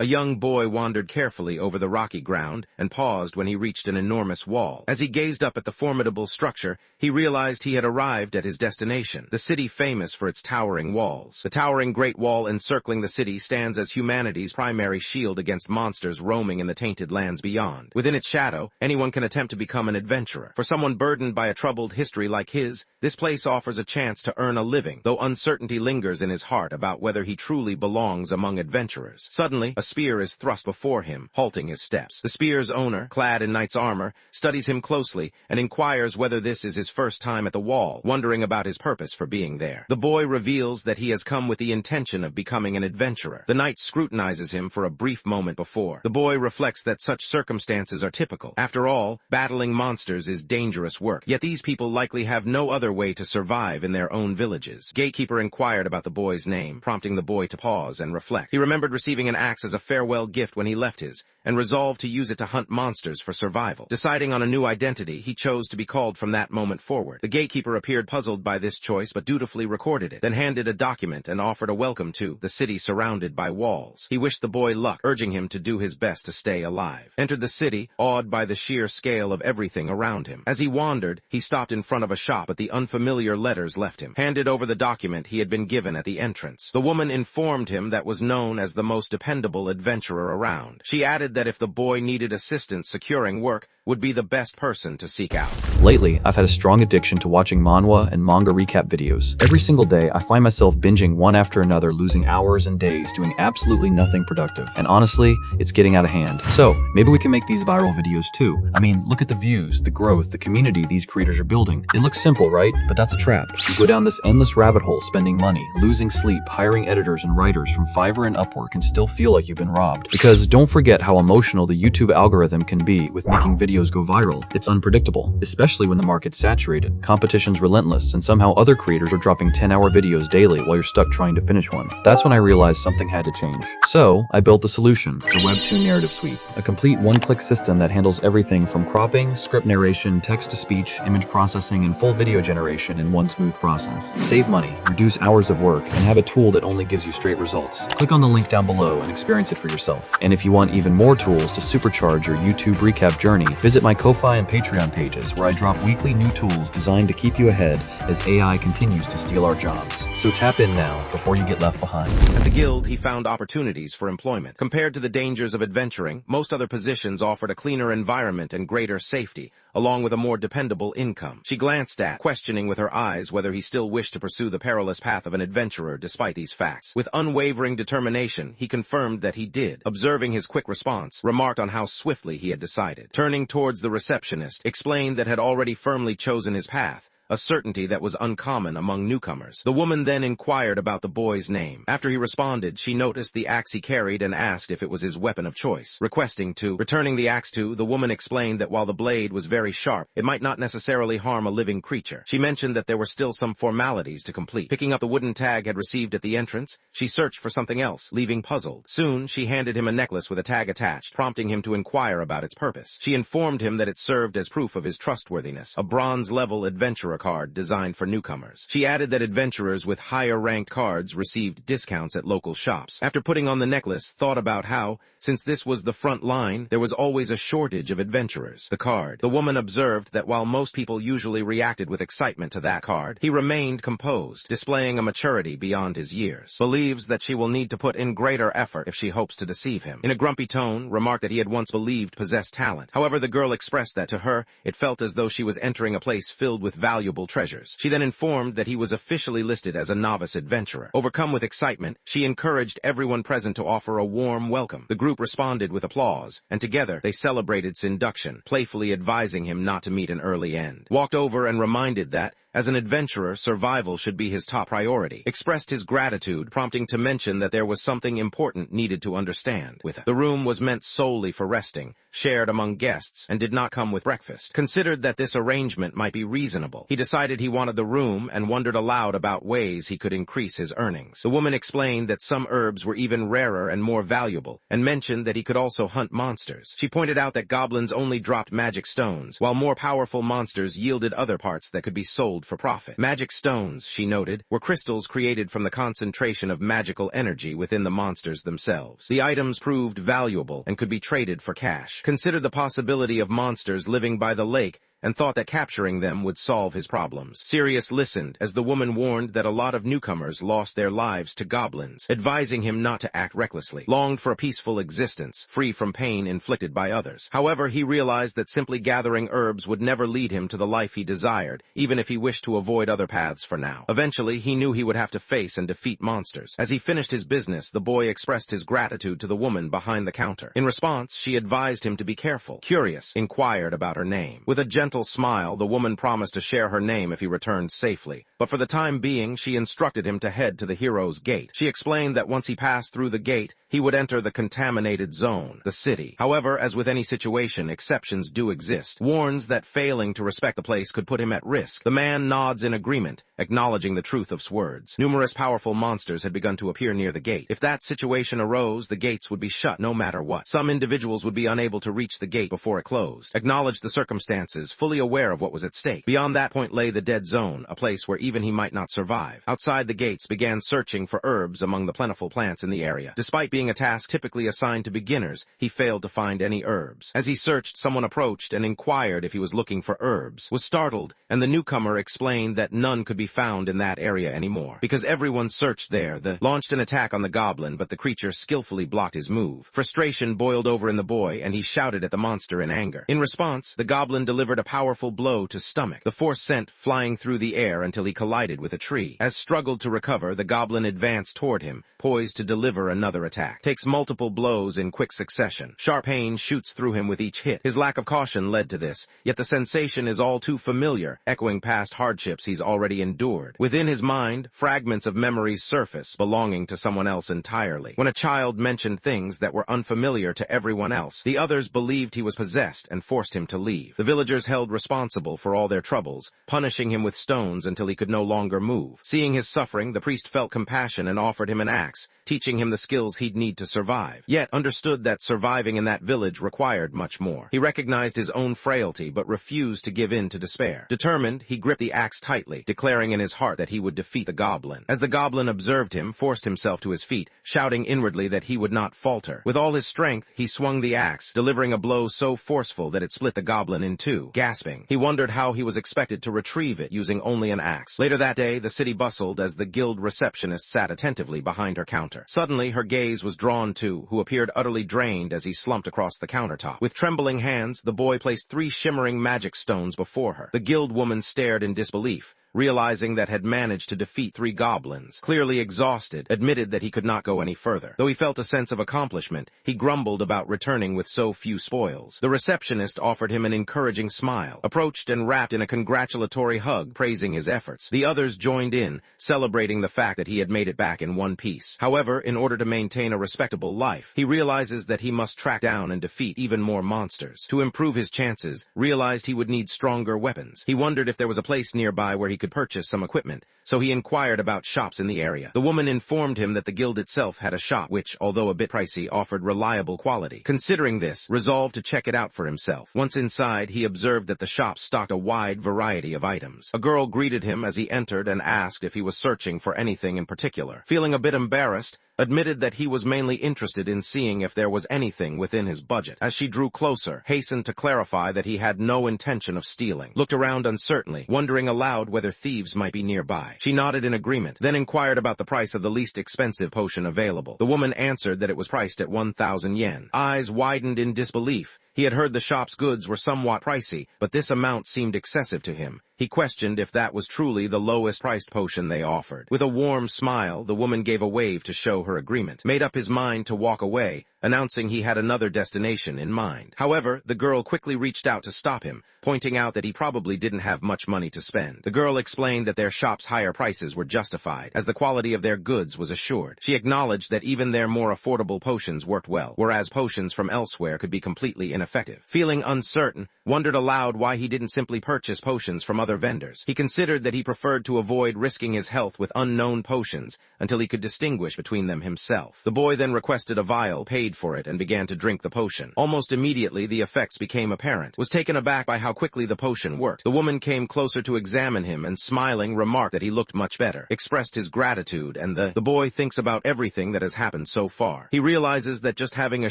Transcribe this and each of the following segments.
A young boy wandered carefully over the rocky ground and paused when he reached an enormous wall. As he gazed up at the formidable structure, he realized he had arrived at his destination, the city famous for its towering walls. The towering Great Wall encircling the city stands as humanity's primary shield against monsters roaming in the tainted lands beyond. Within its shadow, anyone can attempt to become an adventurer. For someone burdened by a troubled history like his, this place offers a chance to earn a living, though uncertainty lingers in his heart about whether he truly belongs among adventurers. Suddenly, a spear is thrust before him, halting his steps. The spear's owner, clad in knight's armor, studies him closely and inquires whether this is his first time at the wall, wondering about his purpose for being there. The boy reveals that he has come with the intention of becoming an adventurer. The knight scrutinizes him for a brief moment before. The boy reflects that such circumstances are typical. After all, battling monsters is dangerous work, yet these people likely have no other way to survive in their own villages. Gatekeeper inquired about the boy's name, prompting the boy to pause and reflect. He remembered receiving an axe as a farewell gift when he left his, and resolved to use it to hunt monsters for survival. Deciding on a new identity, he chose to be called from that moment forward. The gatekeeper appeared puzzled by this choice but dutifully recorded it, then handed a document and offered a welcome to the city surrounded by walls. He wished the boy luck, urging him to do his best to stay alive. Entered the city, awed by the sheer scale of everything around him. As he wandered, he stopped in front of a shop, but the unfamiliar letters left him. Handed over the document he had been given at the entrance. The woman informed him that was known as the most dependable adventurer around. She added that if the boy needed assistance securing work, would be the best person to seek out. Lately, I've had a strong addiction to watching manhwa and manga recap videos. Every single day, I find myself binging one after another, losing hours and days doing absolutely nothing productive. And honestly, it's getting out of hand. So, maybe we can make these viral videos too. I mean, look at the views, the growth, the community these creators are building. It looks simple, right? But that's a trap. You go down this endless rabbit hole spending money, losing sleep, hiring editors and writers from Fiverr and Upwork, and still feel like you've been robbed. Because don't forget how emotional the YouTube algorithm can be with making videos go viral. It's unpredictable, especially when the market's saturated, competition's relentless, and somehow other creators are dropping 10-hour videos daily while you're stuck trying to finish one. That's when I realized something had to change. So, I built the solution, the Webtoon Narrative Suite, a complete one-click system that handles everything from cropping, script narration, text-to-speech, image processing, and full video generation in one smooth process. Save money, reduce hours of work, and have a tool that only gives you straight results. Click on the link down below and experience it for yourself. And if you want even more tools to supercharge your YouTube recap journey, visit my Ko-Fi and Patreon pages where I drop weekly new tools designed to keep you ahead as AI continues to steal our jobs. So tap in now before you get left behind. At the guild, he found opportunities for employment. Compared to the dangers of adventuring, most other positions offered a cleaner environment and greater safety, along with a more dependable income. She glanced at, questioning with her eyes whether he still wished to pursue the perilous path of an adventurer despite these facts. With unwavering determination, he confirmed that he did. Observing his quick response, remarked on how swiftly he had decided. Turning towards the receptionist, explained that had already firmly chosen his path, a certainty that was uncommon among newcomers. The woman then inquired about the boy's name. After he responded, she noticed the axe he carried and asked if it was his weapon of choice. Returning the axe to, the woman explained that while the blade was very sharp, it might not necessarily harm a living creature. She mentioned that there were still some formalities to complete. Picking up the wooden tag had received at the entrance, she searched for something else, leaving puzzled. Soon, she handed him a necklace with a tag attached, prompting him to inquire about its purpose. She informed him that it served as proof of his trustworthiness, a bronze-level adventurer card designed for newcomers. She added that adventurers with higher-ranked cards received discounts at local shops. After putting on the necklace, thought about how, since this was the front line, there was always a shortage of adventurers. The woman observed that while most people usually reacted with excitement to that card, he remained composed, displaying a maturity beyond his years. Believes that she will need to put in greater effort if she hopes to deceive him. In a grumpy tone, remarked that he had once believed possessed talent. However, the girl expressed that to her, it felt as though she was entering a place filled with valuable treasures. She then informed that he was officially listed as a novice adventurer. Overcome with excitement, she encouraged everyone present to offer a warm welcome. The group responded with applause, and together they celebrated his induction, playfully advising him not to meet an early end. Walked over and reminded that, as an adventurer, survival should be his top priority. Expressed his gratitude, prompting to mention that there was something important needed to understand. The room was meant solely for resting, shared among guests, and did not come with breakfast. Considered that this arrangement might be reasonable. He decided he wanted the room and wondered aloud about ways he could increase his earnings. The woman explained that some herbs were even rarer and more valuable, and mentioned that he could also hunt monsters. She pointed out that goblins only dropped magic stones, while more powerful monsters yielded other parts that could be sold for profit. Magic stones, she noted, were crystals created from the concentration of magical energy within the monsters themselves. The items proved valuable and could be traded for cash. Considered the possibility of monsters living by the lake and thought that capturing them would solve his problems. Sirius listened as the woman warned that a lot of newcomers lost their lives to goblins, advising him not to act recklessly, longed for a peaceful existence, free from pain inflicted by others. However, he realized that simply gathering herbs would never lead him to the life he desired, even if he wished to avoid other paths for now. Eventually, he knew he would have to face and defeat monsters. As he finished his business, the boy expressed his gratitude to the woman behind the counter. In response, she advised him to be careful. Curious, inquired about her name. With a gentle smile, the woman promised to share her name if he returned safely, but for the time being, she instructed him to head to the hero's gate. She explained that once he passed through the gate, he would enter the contaminated zone, the city. However, as with any situation, exceptions do exist. Warns that failing to respect the place could put him at risk. The man nods in agreement, acknowledging the truth of words. Numerous powerful monsters had begun to appear near the gate. If that situation arose, the gates would be shut no matter what. Some individuals would be unable to reach the gate before it closed. Acknowledged the circumstances, fully aware of what was at stake. Beyond that point lay the dead zone, a place where even he might not survive. Outside the gates, began searching for herbs among the plentiful plants in the area. Despite being a task typically assigned to beginners, he failed to find any herbs. As he searched, someone approached and inquired if he was looking for herbs, was startled, and the newcomer explained that none could be found in that area anymore. Because everyone searched there, they launched an attack on the goblin, but the creature skillfully blocked his move. Frustration boiled over in the boy, and he shouted at the monster in anger. In response, the goblin delivered a powerful blow to stomach. The force sent flying through the air until he collided with a tree. As struggled to recover, the goblin advanced toward him, poised to deliver another attack. Takes multiple blows in quick succession. Sharp pain shoots through him with each hit. His lack of caution led to this, yet the sensation is all too familiar, echoing past hardships he's already endured. Within his mind, fragments of memories surface, belonging to someone else entirely. When a child mentioned things that were unfamiliar to everyone else, the others believed he was possessed and forced him to leave. The villagers held responsible for all their troubles, punishing him with stones until he could no longer move. Seeing his suffering, the priest felt compassion and offered him an axe, teaching him the skills he'd need to survive. Yet understood that surviving in that village required much more. He recognized his own frailty, but refused to give in to despair. Determined, he gripped the axe tightly, declaring in his heart that he would defeat the goblin. As the goblin observed him, forced himself to his feet, shouting inwardly that he would not falter. With all his strength, he swung the axe, delivering a blow so forceful that it split the goblin in two. Gasping, he wondered how he was expected to retrieve it using only an axe. Later that day, the city bustled as the guild receptionist sat attentively behind her counter. Suddenly, her gaze was drawn to who appeared utterly drained as he slumped across the countertop. With trembling hands, the boy placed 3 shimmering magic stones before her. The guild woman stared in disbelief, realizing that had managed to defeat 3 goblins. Clearly exhausted, admitted that he could not go any further. Though he felt a sense of accomplishment, he grumbled about returning with so few spoils. The receptionist offered him an encouraging smile, approached and wrapped in a congratulatory hug, praising his efforts. The others joined in, celebrating the fact that he had made it back in one piece. However, in order to maintain a respectable life, he realizes that he must track down and defeat even more monsters. To improve his chances, realized he would need stronger weapons. He wondered if there was a place nearby where he could purchase some equipment, so he inquired about shops in the area. The woman informed him that the guild itself had a shop which, although a bit pricey, offered reliable quality. Considering this, resolved to check it out for himself. Once inside, he observed that the shop stocked a wide variety of items. A girl greeted him as he entered and asked if he was searching for anything in particular. Feeling a bit embarrassed, admitted that he was mainly interested in seeing if there was anything within his budget. As she drew closer, hastened to clarify that he had no intention of stealing. Looked around uncertainly, wondering aloud whether thieves might be nearby. She nodded in agreement, then inquired about the price of the least expensive potion available. The woman answered that it was priced at 1,000 yen. Eyes widened in disbelief. He had heard the shop's goods were somewhat pricey, but this amount seemed excessive to him. He questioned if that was truly the lowest-priced potion they offered. With a warm smile, the woman gave a wave to show her agreement. Made up his mind to walk away, announcing he had another destination in mind. However, the girl quickly reached out to stop him, pointing out that he probably didn't have much money to spend. The girl explained that their shop's higher prices were justified, as the quality of their goods was assured. She acknowledged that even their more affordable potions worked well, whereas potions from elsewhere could be completely ineffective. Feeling uncertain, wondered aloud why he didn't simply purchase potions from other vendors. He considered that he preferred to avoid risking his health with unknown potions until he could distinguish between them himself. The boy then requested a vial, paid paid for it and began to drink the potion. Almost immediately, the effects became apparent. Was taken aback by how quickly the potion worked. The woman came closer to examine him and, smiling, remarked that he looked much better, expressed his gratitude, and the boy thinks about everything that has happened so far. He realizes that just having a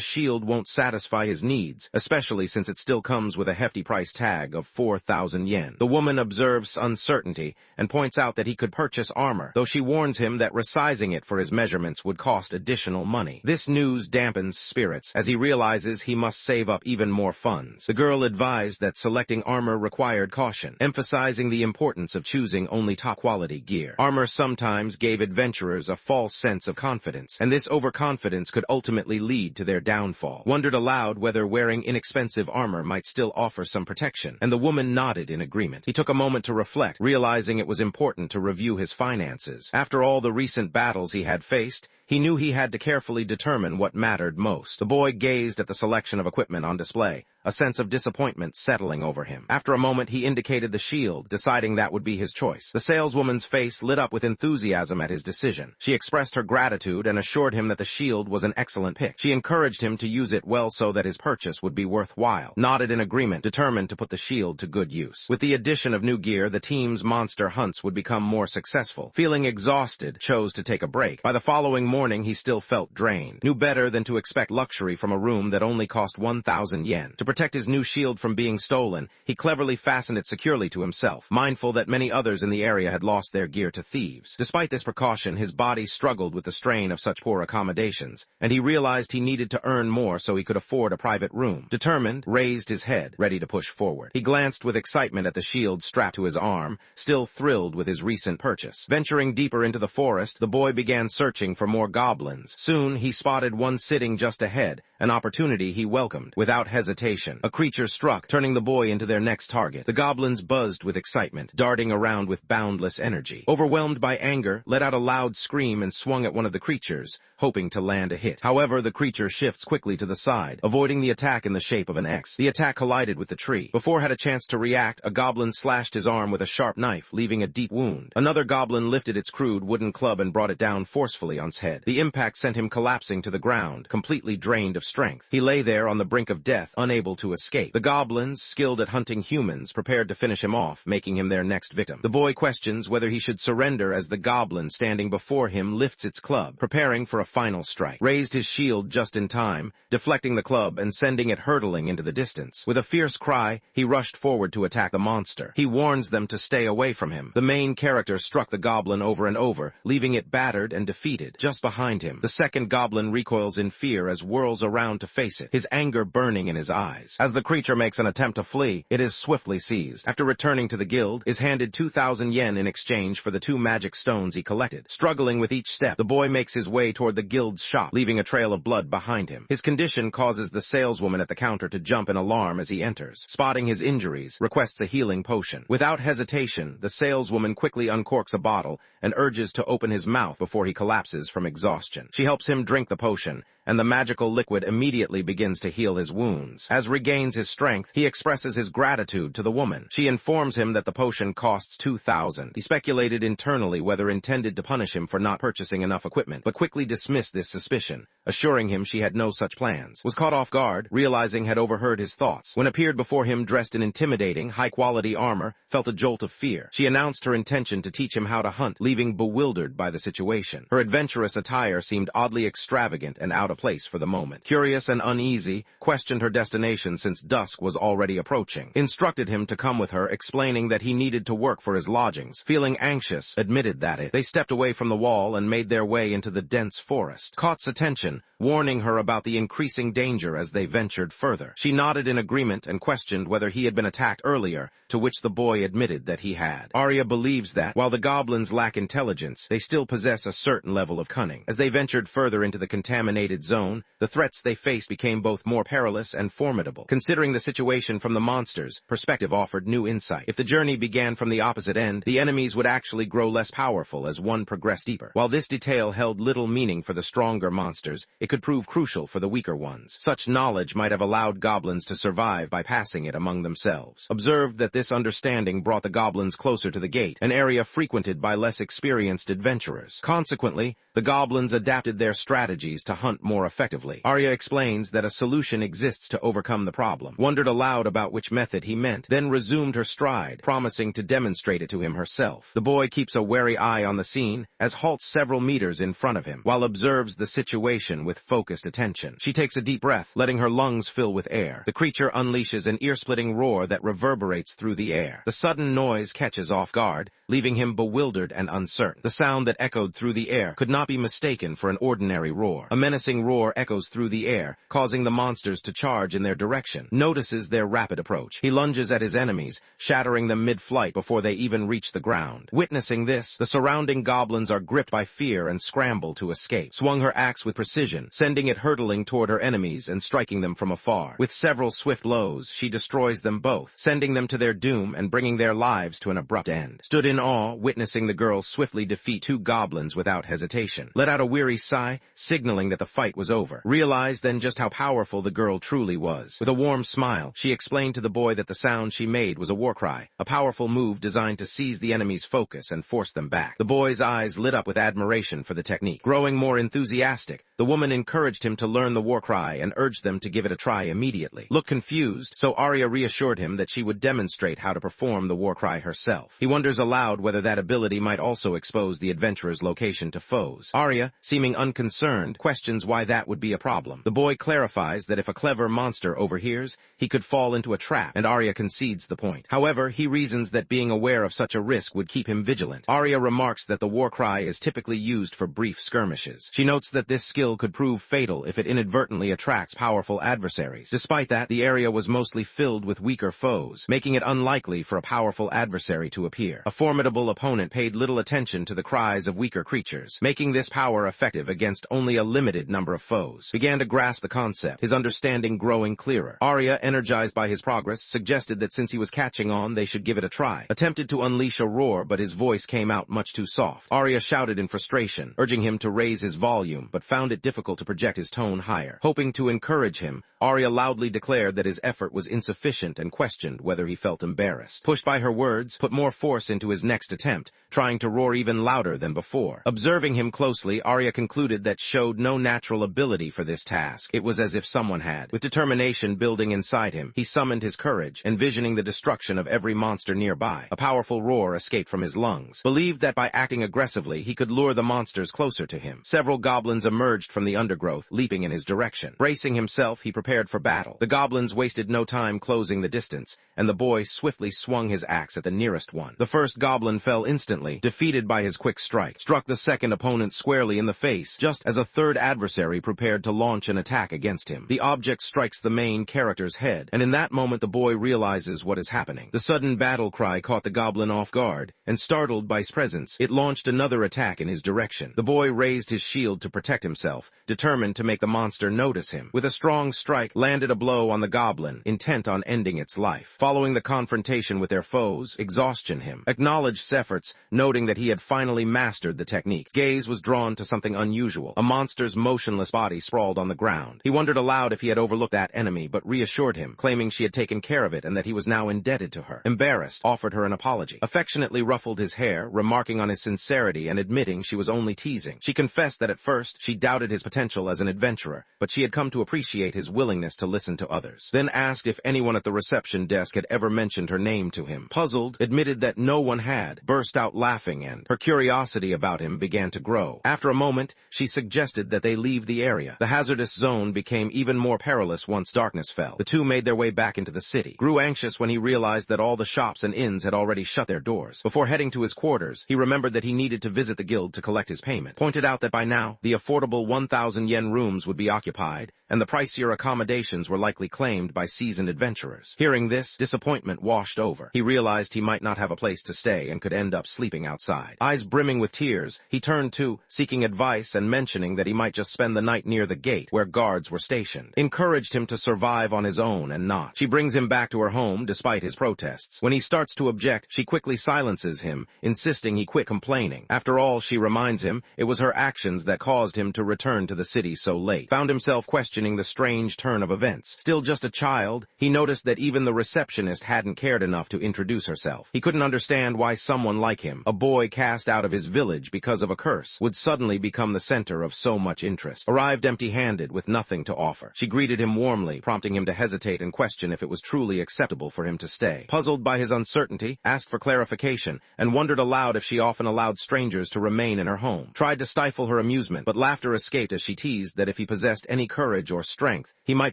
shield won't satisfy his needs, especially since it still comes with a hefty price tag of 4,000 yen. The woman observes uncertainty and points out that he could purchase armor, though she warns him that resizing it for his measurements would cost additional money. This news dampens spirits as he realizes he must save up even more funds. The girl advised that selecting armor required caution, emphasizing the importance of choosing only top-quality gear. Armor sometimes gave adventurers a false sense of confidence, and this overconfidence could ultimately lead to their downfall. Wondered aloud whether wearing inexpensive armor might still offer some protection, and the woman nodded in agreement. He took a moment to reflect, realizing it was important to review his finances. After all the recent battles he had faced, he knew he had to carefully determine what mattered most. The boy gazed at the selection of equipment on display, a sense of disappointment settling over him. After a moment, he indicated the shield, deciding that would be his choice. The saleswoman's face lit up with enthusiasm at his decision. She expressed her gratitude and assured him that the shield was an excellent pick. She encouraged him to use it well so that his purchase would be worthwhile. Nodded in agreement, determined to put the shield to good use. With the addition of new gear, the team's monster hunts would become more successful. Feeling exhausted, chose to take a break. By the following morning, he still felt drained. Knew better than to expect luxury from a room that only cost 1,000 yen. To protect his new shield from being stolen, he cleverly fastened it securely to himself, mindful that many others in the area had lost their gear to thieves. Despite this precaution, his body struggled with the strain of such poor accommodations, and he realized he needed to earn more so he could afford a private room. Determined, raised his head, ready to push forward. He glanced with excitement at the shield strapped to his arm, still thrilled with his recent purchase. Venturing deeper into the forest, the boy began searching for more goblins. Soon, he spotted one sitting just ahead, an opportunity he welcomed. Without hesitation, a creature struck, turning the boy into their next target. The goblins buzzed with excitement, darting around with boundless energy. Overwhelmed by anger, let out a loud scream and swung at one of the creatures, hoping to land a hit. However, the creature shifts quickly to the side, avoiding the attack in the shape of an X. The attack collided with the tree. Before had a chance to react, a goblin slashed his arm with a sharp knife, leaving a deep wound. Another goblin lifted its crude wooden club and brought it down forcefully on his head. The impact sent him collapsing to the ground, completely drained of strength. He lay there on the brink of death, unable to escape. The goblins, skilled at hunting humans, prepared to finish him off, making him their next victim. The boy questions whether he should surrender as the goblin standing before him lifts its club, preparing for a final strike. Raised his shield just in time, deflecting the club and sending it hurtling into the distance. With a fierce cry, he rushed forward to attack the monster. He warns them to stay away from him. The main character struck the goblin over and over, leaving it battered and defeated. Just behind him, the second goblin recoils in fear as whirls around to face it, his anger burning in his eyes. As the creature makes an attempt to flee, it is swiftly seized. After returning to the guild, is handed 2,000 yen in exchange for the 2 magic stones he collected. Struggling with each step, the boy makes his way toward the guild's shop, leaving a trail of blood behind him. His condition causes the saleswoman at the counter to jump in alarm as he enters. Spotting his injuries, requests a healing potion. Without hesitation, the saleswoman quickly uncorks a bottle and urges to open his mouth before he collapses from exhaustion. She helps him drink the potion, and the magical liquid immediately begins to heal his wounds. As regains his strength, he expresses his gratitude to the woman. She informs him that the potion costs 2,000. He speculated internally whether intended to punish him for not purchasing enough equipment, but quickly dismissed this suspicion, assuring him she had no such plans. Was caught off guard, realizing had overheard his thoughts. When appeared before him dressed in intimidating, high-quality armor, felt a jolt of fear. She announced her intention to teach him how to hunt, leaving bewildered by the situation. Her adventurous attire seemed oddly extravagant and out of place for the moment. Curious and uneasy, questioned her destination since dusk was already approaching. Instructed him to come with her, explaining that he needed to work for his lodgings. Feeling anxious, admitted that they stepped away from the wall and made their way into the dense forest. Caught's attention, warning her about the increasing danger as they ventured further. She nodded in agreement and questioned whether he had been attacked earlier, to which the boy admitted that he had. Arya believes that, while the goblins lack intelligence, they still possess a certain level of cunning. As they ventured further into the contaminated zone, the threats they faced became both more perilous and formidable. Considering the situation from the monsters, perspective offered new insight. If the journey began from the opposite end, the enemies would actually grow less powerful as one progressed deeper. While this detail held little meaning for the stronger monsters, it It could prove crucial for the weaker ones. Such knowledge might have allowed goblins to survive by passing it among themselves. Observed that this understanding brought the goblins closer to the gate, an area frequented by less experienced adventurers. Consequently, the goblins adapted their strategies to hunt more effectively. Arya explains that a solution exists to overcome the problem, wondered aloud about which method he meant, then resumed her stride, promising to demonstrate it to him herself. The boy keeps a wary eye on the scene, as halts several meters in front of him, while observes the situation with focused attention. She takes a deep breath, letting her lungs fill with air. The creature unleashes an ear-splitting roar that reverberates through the air. The sudden noise catches off guard, leaving him bewildered and uncertain. The sound that echoed through the air could not be mistaken for an ordinary roar. A menacing roar echoes through the air, causing the monsters to charge in their direction. Notices their rapid approach. He lunges at his enemies, shattering them mid-flight before they even reach the ground. Witnessing this, the surrounding goblins are gripped by fear and scramble to escape. Swung her axe with precision, sending it hurtling toward her enemies and striking them from afar. With several swift blows, she destroys them both, sending them to their doom and bringing their lives to an abrupt end. Stood in awe, witnessing the girl swiftly defeat two goblins without hesitation. Let out a weary sigh, signaling that the fight was over. Realized then just how powerful the girl truly was. With a warm smile, she explained to the boy that the sound she made was a war cry, a powerful move designed to seize the enemy's focus and force them back. The boy's eyes lit up with admiration for the technique. Growing more enthusiastic, the woman encouraged him to learn the war cry and urged them to give it a try immediately. Looked confused, so Arya reassured him that she would demonstrate how to perform the war cry herself. He wonders aloud whether that ability might also expose the adventurer's location to foes. Arya, seeming unconcerned, questions why that would be a problem. The boy clarifies that if a clever monster overhears, he could fall into a trap, and Arya concedes the point. However, he reasons that being aware of such a risk would keep him vigilant. Arya remarks that the war cry is typically used for brief skirmishes. She notes that this skill could prove fatal if it inadvertently attracts powerful adversaries. Despite that, the area was mostly filled with weaker foes, making it unlikely for a powerful adversary to appear. A formidable opponent paid little attention to the cries of weaker creatures, making this power effective against only a limited number of foes. Began to grasp the concept, his understanding growing clearer. Arya, energized by his progress, suggested that since he was catching on, they should give it a try. Attempted to unleash a roar, but his voice came out much too soft. Arya shouted in frustration, urging him to raise his volume, but found it difficult to project his tone higher. Hoping to encourage him, Arya loudly declared that his effort was insufficient and questioned whether he felt embarrassed. Pushed by her words, put more force into his next attempt, trying to roar even louder than before. Observing him closely, Arya concluded that showed no natural ability for this task. It was as if someone had. With determination building inside him, he summoned his courage, envisioning the destruction of every monster nearby. A powerful roar escaped from his lungs. Believed that by acting aggressively, he could lure the monsters closer to him. Several goblins emerged from the undergrowth, leaping in his direction. Bracing himself, he prepared for battle. The goblins wasted no time closing the distance, and the boy swiftly swung his axe at the nearest one. The first goblin fell instantly, defeated by his quick strike. Struck the second opponent squarely in the face, just as a third adversary prepared to launch an attack against him. The object strikes the main character's head, and in that moment the boy realizes what is happening. The sudden battle cry caught the goblin off guard, and startled by his presence, it launched another attack in his direction. The boy raised his shield to protect himself, determined to make the monster notice him. With a strong strike, landed a blow on the goblin, intent on ending its life. Following the confrontation with their foes, exhaustion him. Acknowledged his efforts, noting that he had finally mastered the technique. Gaze was drawn to something unusual. A monster's motionless body sprawled on the ground. He wondered aloud if he had overlooked that enemy, but reassured him, claiming she had taken care of it and that he was now indebted to her. Embarrassed, offered her an apology. Affectionately ruffled his hair, remarking on his sincerity and admitting she was only teasing. She confessed that at first she doubted his potential as an adventurer, but she had come to appreciate his willingness to listen to others. Then asked if anyone at the reception desk had ever mentioned her name to him. Puzzled, admitted that no one had, burst out laughing, and her curiosity about him began to grow. After a moment, she suggested that they leave the area. The hazardous zone became even more perilous once darkness fell. The two made their way back into the city. Grew anxious when he realized that all the shops and inns had already shut their doors. Before heading to his quarters, he remembered that he needed to visit the guild to collect his payment. Pointed out that by now, the affordable 1,000 yen rooms would be occupied, and the pricier accommodations accommodations were likely claimed by seasoned adventurers. Hearing this, disappointment washed over. He realized he might not have a place to stay and could end up sleeping outside. Eyes brimming with tears, he turned to, seeking advice and mentioning that he might just spend the night near the gate, where guards were stationed. Encouraged him to survive on his own and not. She brings him back to her home despite his protests. When he starts to object, she quickly silences him, insisting he quit complaining. After all, she reminds him, it was her actions that caused him to return to the city so late. Found himself questioning the strange turn of events. Still just a child, he noticed that even the receptionist hadn't cared enough to introduce herself. He couldn't understand why someone like him, a boy cast out of his village because of a curse, would suddenly become the center of so much interest. Arrived empty-handed with nothing to offer. She greeted him warmly, prompting him to hesitate and question if it was truly acceptable for him to stay. Puzzled by his uncertainty, asked for clarification, and wondered aloud if she often allowed strangers to remain in her home. Tried to stifle her amusement, but laughter escaped as she teased that if he possessed any courage or strength, he might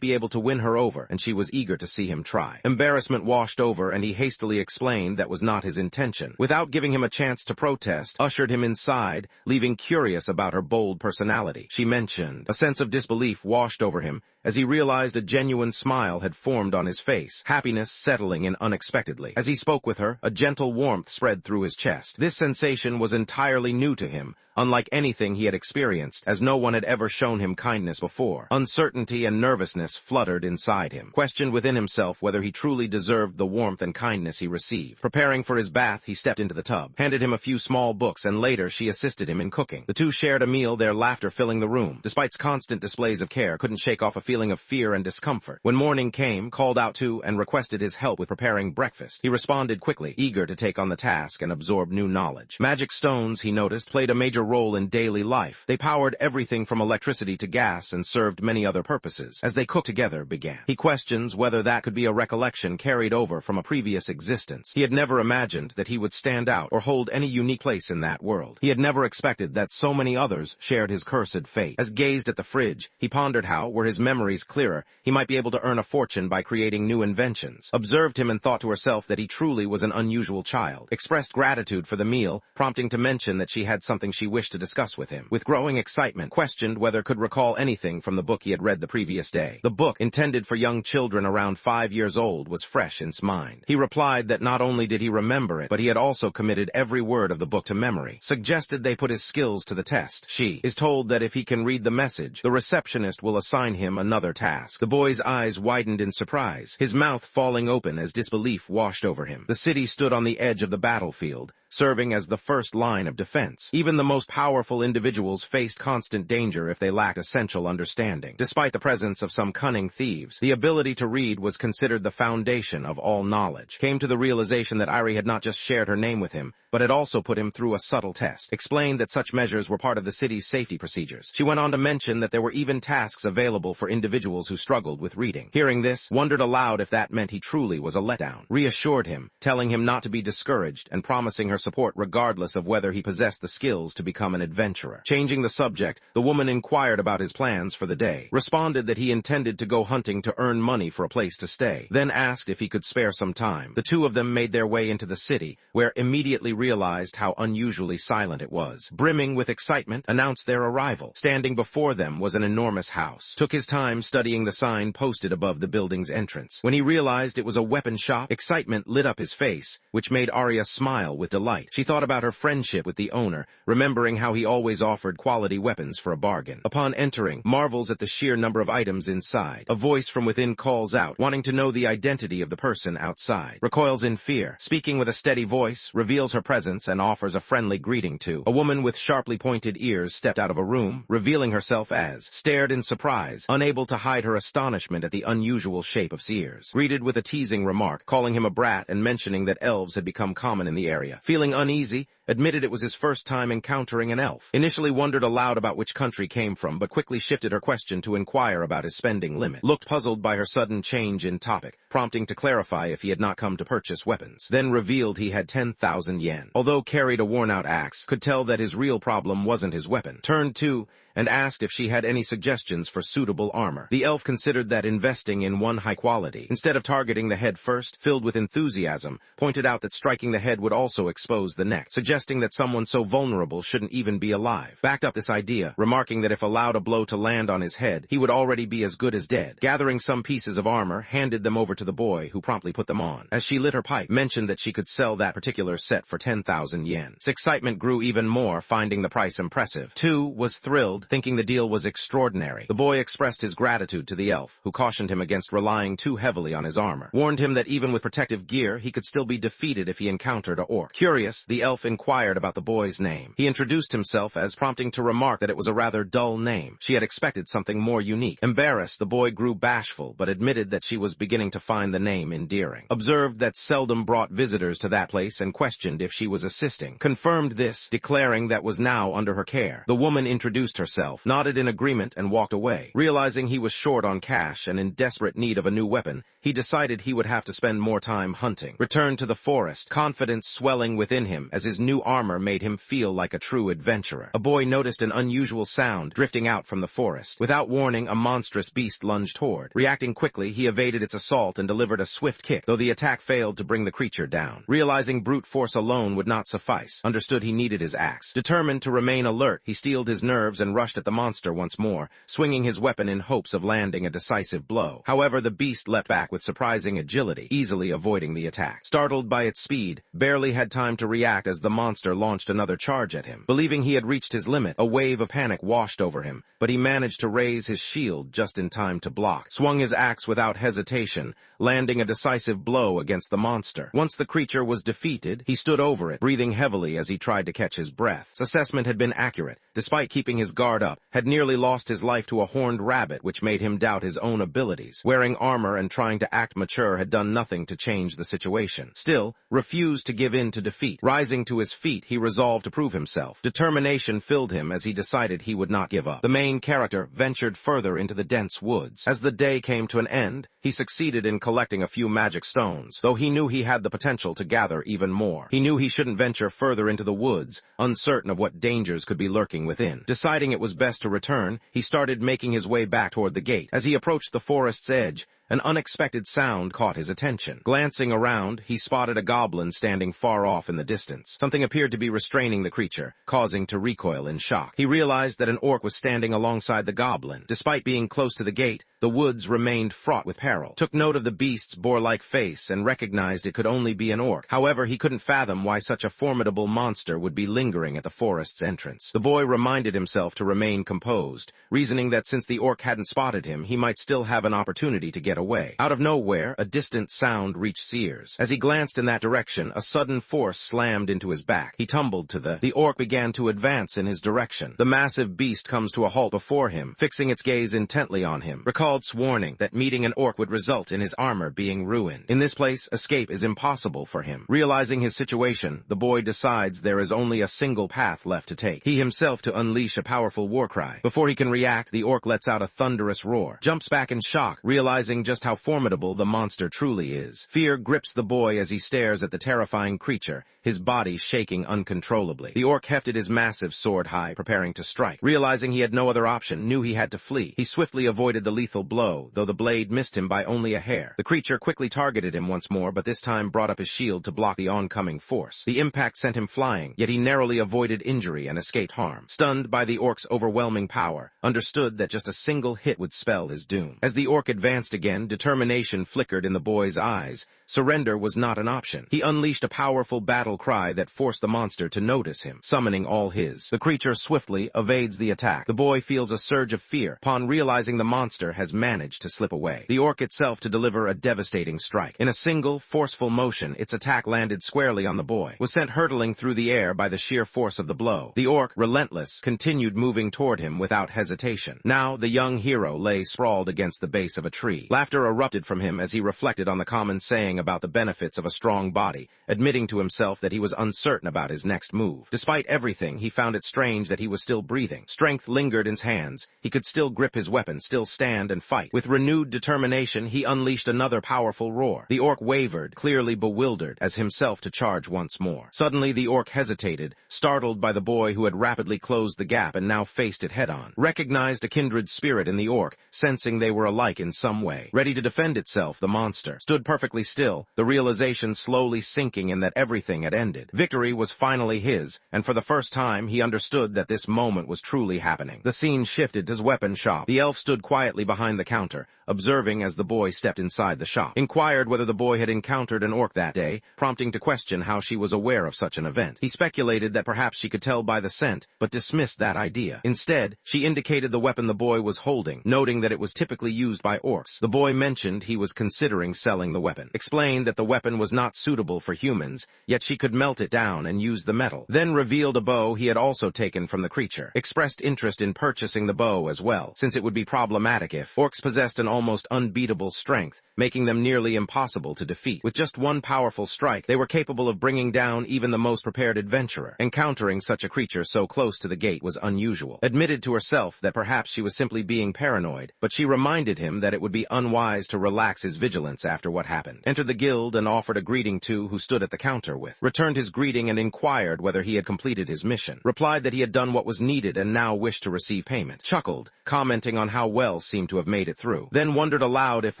be able to win her over, and she was eager to see him try. Embarrassment washed over, and he hastily explained that was not his intention. Without giving him a chance to protest, ushered him inside, leaving curious about her bold personality. She mentioned. A sense of disbelief washed over him as he realized a genuine smile had formed on his face, happiness settling in unexpectedly. As he spoke with her, a gentle warmth spread through his chest. This sensation was entirely new to him, unlike anything he had experienced, as no one had ever shown him kindness before. Uncertainty and nervousness fluttered inside him. Questioned within himself whether he truly deserved the warmth and kindness he received. Preparing for his bath, he stepped into the tub, handed him a few small books, and later she assisted him in cooking. The two shared a meal, their laughter filling the room. Despite constant displays of care, couldn't shake off a feeling of fear and discomfort. When morning came, called out to and requested his help with preparing breakfast. He responded quickly, eager to take on the task and absorb new knowledge. Magic stones, he noticed, played a major role in daily life. They powered everything from electricity to gas and served many other purposes. As they cooked together began. He questions whether that could be a recollection carried over from a previous existence. He had never imagined that he would stand out or hold any unique place in that world. He had never expected that so many others shared his cursed fate. As gazed at the fridge, he pondered how, were his memories clearer, he might be able to earn a fortune by creating new inventions. Observed him and thought to herself that he truly was an unusual child. Expressed gratitude for the meal, prompting to mention that she had something she wished to discuss with him. With growing excitement, questioned whether could recall anything from the book he had read the previous day. The book, intended for young children around 5 years old, was fresh in his mind. He replied that not only did he remember it, but he had also committed every word of the book to memory. Suggested they put his skills to the test. She is told that if he can read the message, the receptionist will assign him another task. The boy's eyes widened in surprise, his mouth falling open as disbelief washed over him. The city stood on the edge of the battlefield, serving as the first line of defense. Even the most powerful individuals faced constant danger if they lacked essential understanding. Despite the presence of some cunning thieves, the ability to read was considered the foundation of all knowledge. Came to the realization that Irie had not just shared her name with him, but had also put him through a subtle test. Explained that such measures were part of the city's safety procedures. She went on to mention that there were even tasks available for individuals who struggled with reading. Hearing this, wondered aloud if that meant he truly was a letdown. Reassured him, telling him not to be discouraged and promising her support regardless of whether he possessed the skills to become an adventurer. Changing the subject, the woman inquired about his plans for the day. Responded that he intended to go hunting to earn money for a place to stay. Then asked if he could spare some time. The two of them made their way into the city, where immediately realized how unusually silent it was. Brimming with excitement, announced their arrival. Standing before them was an enormous house. Took his time studying the sign posted above the building's entrance. When he realized it was a weapon shop, excitement lit up his face, which made Arya smile with delight. She thought about her friendship with the owner, remembering how he always offered quality weapons for a bargain. Upon entering, marvels at the sheer number of items inside. A voice from within calls out, wanting to know the identity of the person outside. Recoils in fear. Speaking with a steady voice, reveals her presence and offers a friendly greeting to. A woman with sharply pointed ears stepped out of a room, revealing herself as. Stared in surprise, unable to hide her astonishment at the unusual shape of Sears. Greeted with a teasing remark, calling him a brat and mentioning that elves had become common in the area. Feeling uneasy, admitted it was his first time encountering an elf. Initially wondered aloud about which country came from, but quickly shifted her question to inquire about his spending limit. Looked puzzled by her sudden change in topic, prompting to clarify if he had not come to purchase weapons. Then revealed he had 10,000 yen. Although carried a worn-out axe, could tell that his real problem wasn't his weapon. Turned to and asked if she had any suggestions for suitable armor. armor. The elf considered that investing in one high quality, instead of targeting the head first, filled with enthusiasm, pointed out that striking the head would also expose the neck, suggesting that someone so vulnerable shouldn't even be alive. Backed up this idea, remarking that if allowed a blow to land on his head, he would already be as good as dead. Gathering some pieces of armor, handed them over to the boy, who promptly put them on. As she lit her pipe, mentioned that she could sell that particular set for 10,000 yen. His excitement grew even more, finding the price impressive. Tu was thrilled, thinking the deal was extraordinary. The boy expressed his gratitude to the elf, who cautioned him against relying too heavily on his armor, warned him that even with protective gear, he could still be defeated if he encountered a orc. Curious, the elf inquired about the boy's name. He introduced himself as prompting to remark that it was a rather dull name. She had expected something more unique. Embarrassed, the boy grew bashful, but admitted that she was beginning to find the name endearing. Observed that seldom brought visitors to that place and questioned if she was assisting. Confirmed this, declaring that was now under her care. The woman introduced herself, nodded in agreement, and walked away. Realizing he was short on cash and in desperate need of a new weapon, he decided he would have to spend more time hunting. Returned to the forest, confidence swelling within him as his new armor made him feel like a true adventurer. A boy noticed an unusual sound drifting out from the forest. Without warning, a monstrous beast lunged toward. Reacting quickly, he evaded its assault and delivered a swift kick, though the attack failed to bring the creature down. Realizing brute force alone would not suffice, understood he needed his axe. Determined to remain alert, he steeled his nerves and rushed at the monster once more, swinging his weapon in hopes of landing a decisive blow. However, the beast leapt back with surprising agility, easily avoiding the attack. Startled by its speed, barely had time to react as the monster launched another charge at him. Believing he had reached his limit, a wave of panic washed over him, but he managed to raise his shield just in time to block. Swung his axe without hesitation, landing a decisive blow against the monster. Once the creature was defeated, he stood over it, breathing heavily as he tried to catch his breath. His assessment had been accurate. Despite keeping his guard up, had nearly lost his life to a horned rabbit, which made him doubt his own abilities. Wearing armor and trying to act mature had done nothing to change the situation. Still, refused to give in to defeat. Rising to his feet, he resolved to prove himself. Determination filled him as he decided he would not give up. The main character ventured further into the dense woods. As the day came to an end, he succeeded in collecting a few magic stones, though he knew he had the potential to gather even more. He knew he shouldn't venture further into the woods, uncertain of what dangers could be lurking within. Deciding it was best to return, he started making his way back toward the gate. As he approached the forest's edge, an unexpected sound caught his attention. Glancing around, he spotted a goblin standing far off in the distance. Something appeared to be restraining the creature, causing to recoil in shock. He realized that an orc was standing alongside the goblin. Despite being close to the gate, the woods remained fraught with peril. Took note of the beast's boar-like face and recognized it could only be an orc. However, he couldn't fathom why such a formidable monster would be lingering at the forest's entrance. The boy reminded himself to remain composed, reasoning that since the orc hadn't spotted him, he might still have an opportunity to get away. Out of nowhere, a distant sound reached his ears. As he glanced in that direction, a sudden force slammed into his back. He tumbled to the orc began to advance in his direction. The massive beast comes to a halt before him, fixing its gaze intently on him. Recalled warning that meeting an orc would result in his armor being ruined. In this place, escape is impossible for him. Realizing his situation, the boy decides there is only a single path left to take. He himself to unleash a powerful war cry. Before he can react, the orc lets out a thunderous roar. Jumps back in shock, realizing just how formidable the monster truly is. Fear grips the boy as he stares at the terrifying creature, his body shaking uncontrollably. The orc hefted his massive sword high, preparing to strike. Realizing he had no other option, knew he had to flee. He swiftly avoided the lethal blow, though the blade missed him by only a hair. The creature quickly targeted him once more, but this time brought up his shield to block the oncoming force. The impact sent him flying, yet he narrowly avoided injury and escaped harm. Stunned by the orc's overwhelming power, understood that just a single hit would spell his doom. As the orc advanced again, determination flickered in the boy's eyes. Surrender was not an option. He unleashed a powerful battle cry that forced the monster to notice him, summoning all his. The creature swiftly evades the attack. The boy feels a surge of fear upon realizing the monster has managed to slip away. The orc itself to deliver a devastating strike. In a single, forceful motion, its attack landed squarely on the boy, was sent hurtling through the air by the sheer force of the blow. The orc, relentless, continued moving toward him without hesitation. Now, the young hero lay sprawled against the base of a tree. Laughing Laughter erupted from him as he reflected on the common saying about the benefits of a strong body, admitting to himself that he was uncertain about his next move. Despite everything, he found it strange that he was still breathing. Strength lingered in his hands. He could still grip his weapon, still stand and fight. With renewed determination, he unleashed another powerful roar. The orc wavered, clearly bewildered, as himself to charge once more. Suddenly, the orc hesitated, startled by the boy who had rapidly closed the gap and now faced it head-on. Recognized a kindred spirit in the orc, sensing they were alike in some way. Ready to defend itself, the monster stood perfectly still, the realization slowly sinking in that everything had ended. Victory was finally his, and for the first time he understood that this moment was truly happening. The scene shifted to his weapon shop. The elf stood quietly behind the counter, observing as the boy stepped inside the shop. Inquired whether the boy had encountered an orc that day, prompting to question how she was aware of such an event. He speculated that perhaps she could tell by the scent, but dismissed that idea. Instead, she indicated the weapon the boy was holding, noting that it was typically used by orcs. The boy mentioned he was considering selling the weapon. Explained that the weapon was not suitable for humans, yet she could melt it down and use the metal. Then revealed a bow he had also taken from the creature. Expressed interest in purchasing the bow as well, since it would be problematic if orcs possessed an almost unbeatable strength, making them nearly impossible to defeat. With just one powerful strike, they were capable of bringing down even the most prepared adventurer. Encountering such a creature so close to the gate was unusual. Admitted to herself that perhaps she was simply being paranoid, but she reminded him that it would be unwise to relax his vigilance after what happened. Entered the guild and offered a greeting to who stood at the counter with. Returned his greeting and inquired whether he had completed his mission. Replied that he had done what was needed and now wished to receive payment. Chuckled, commenting on how well seemed to have made it through. Then wondered aloud if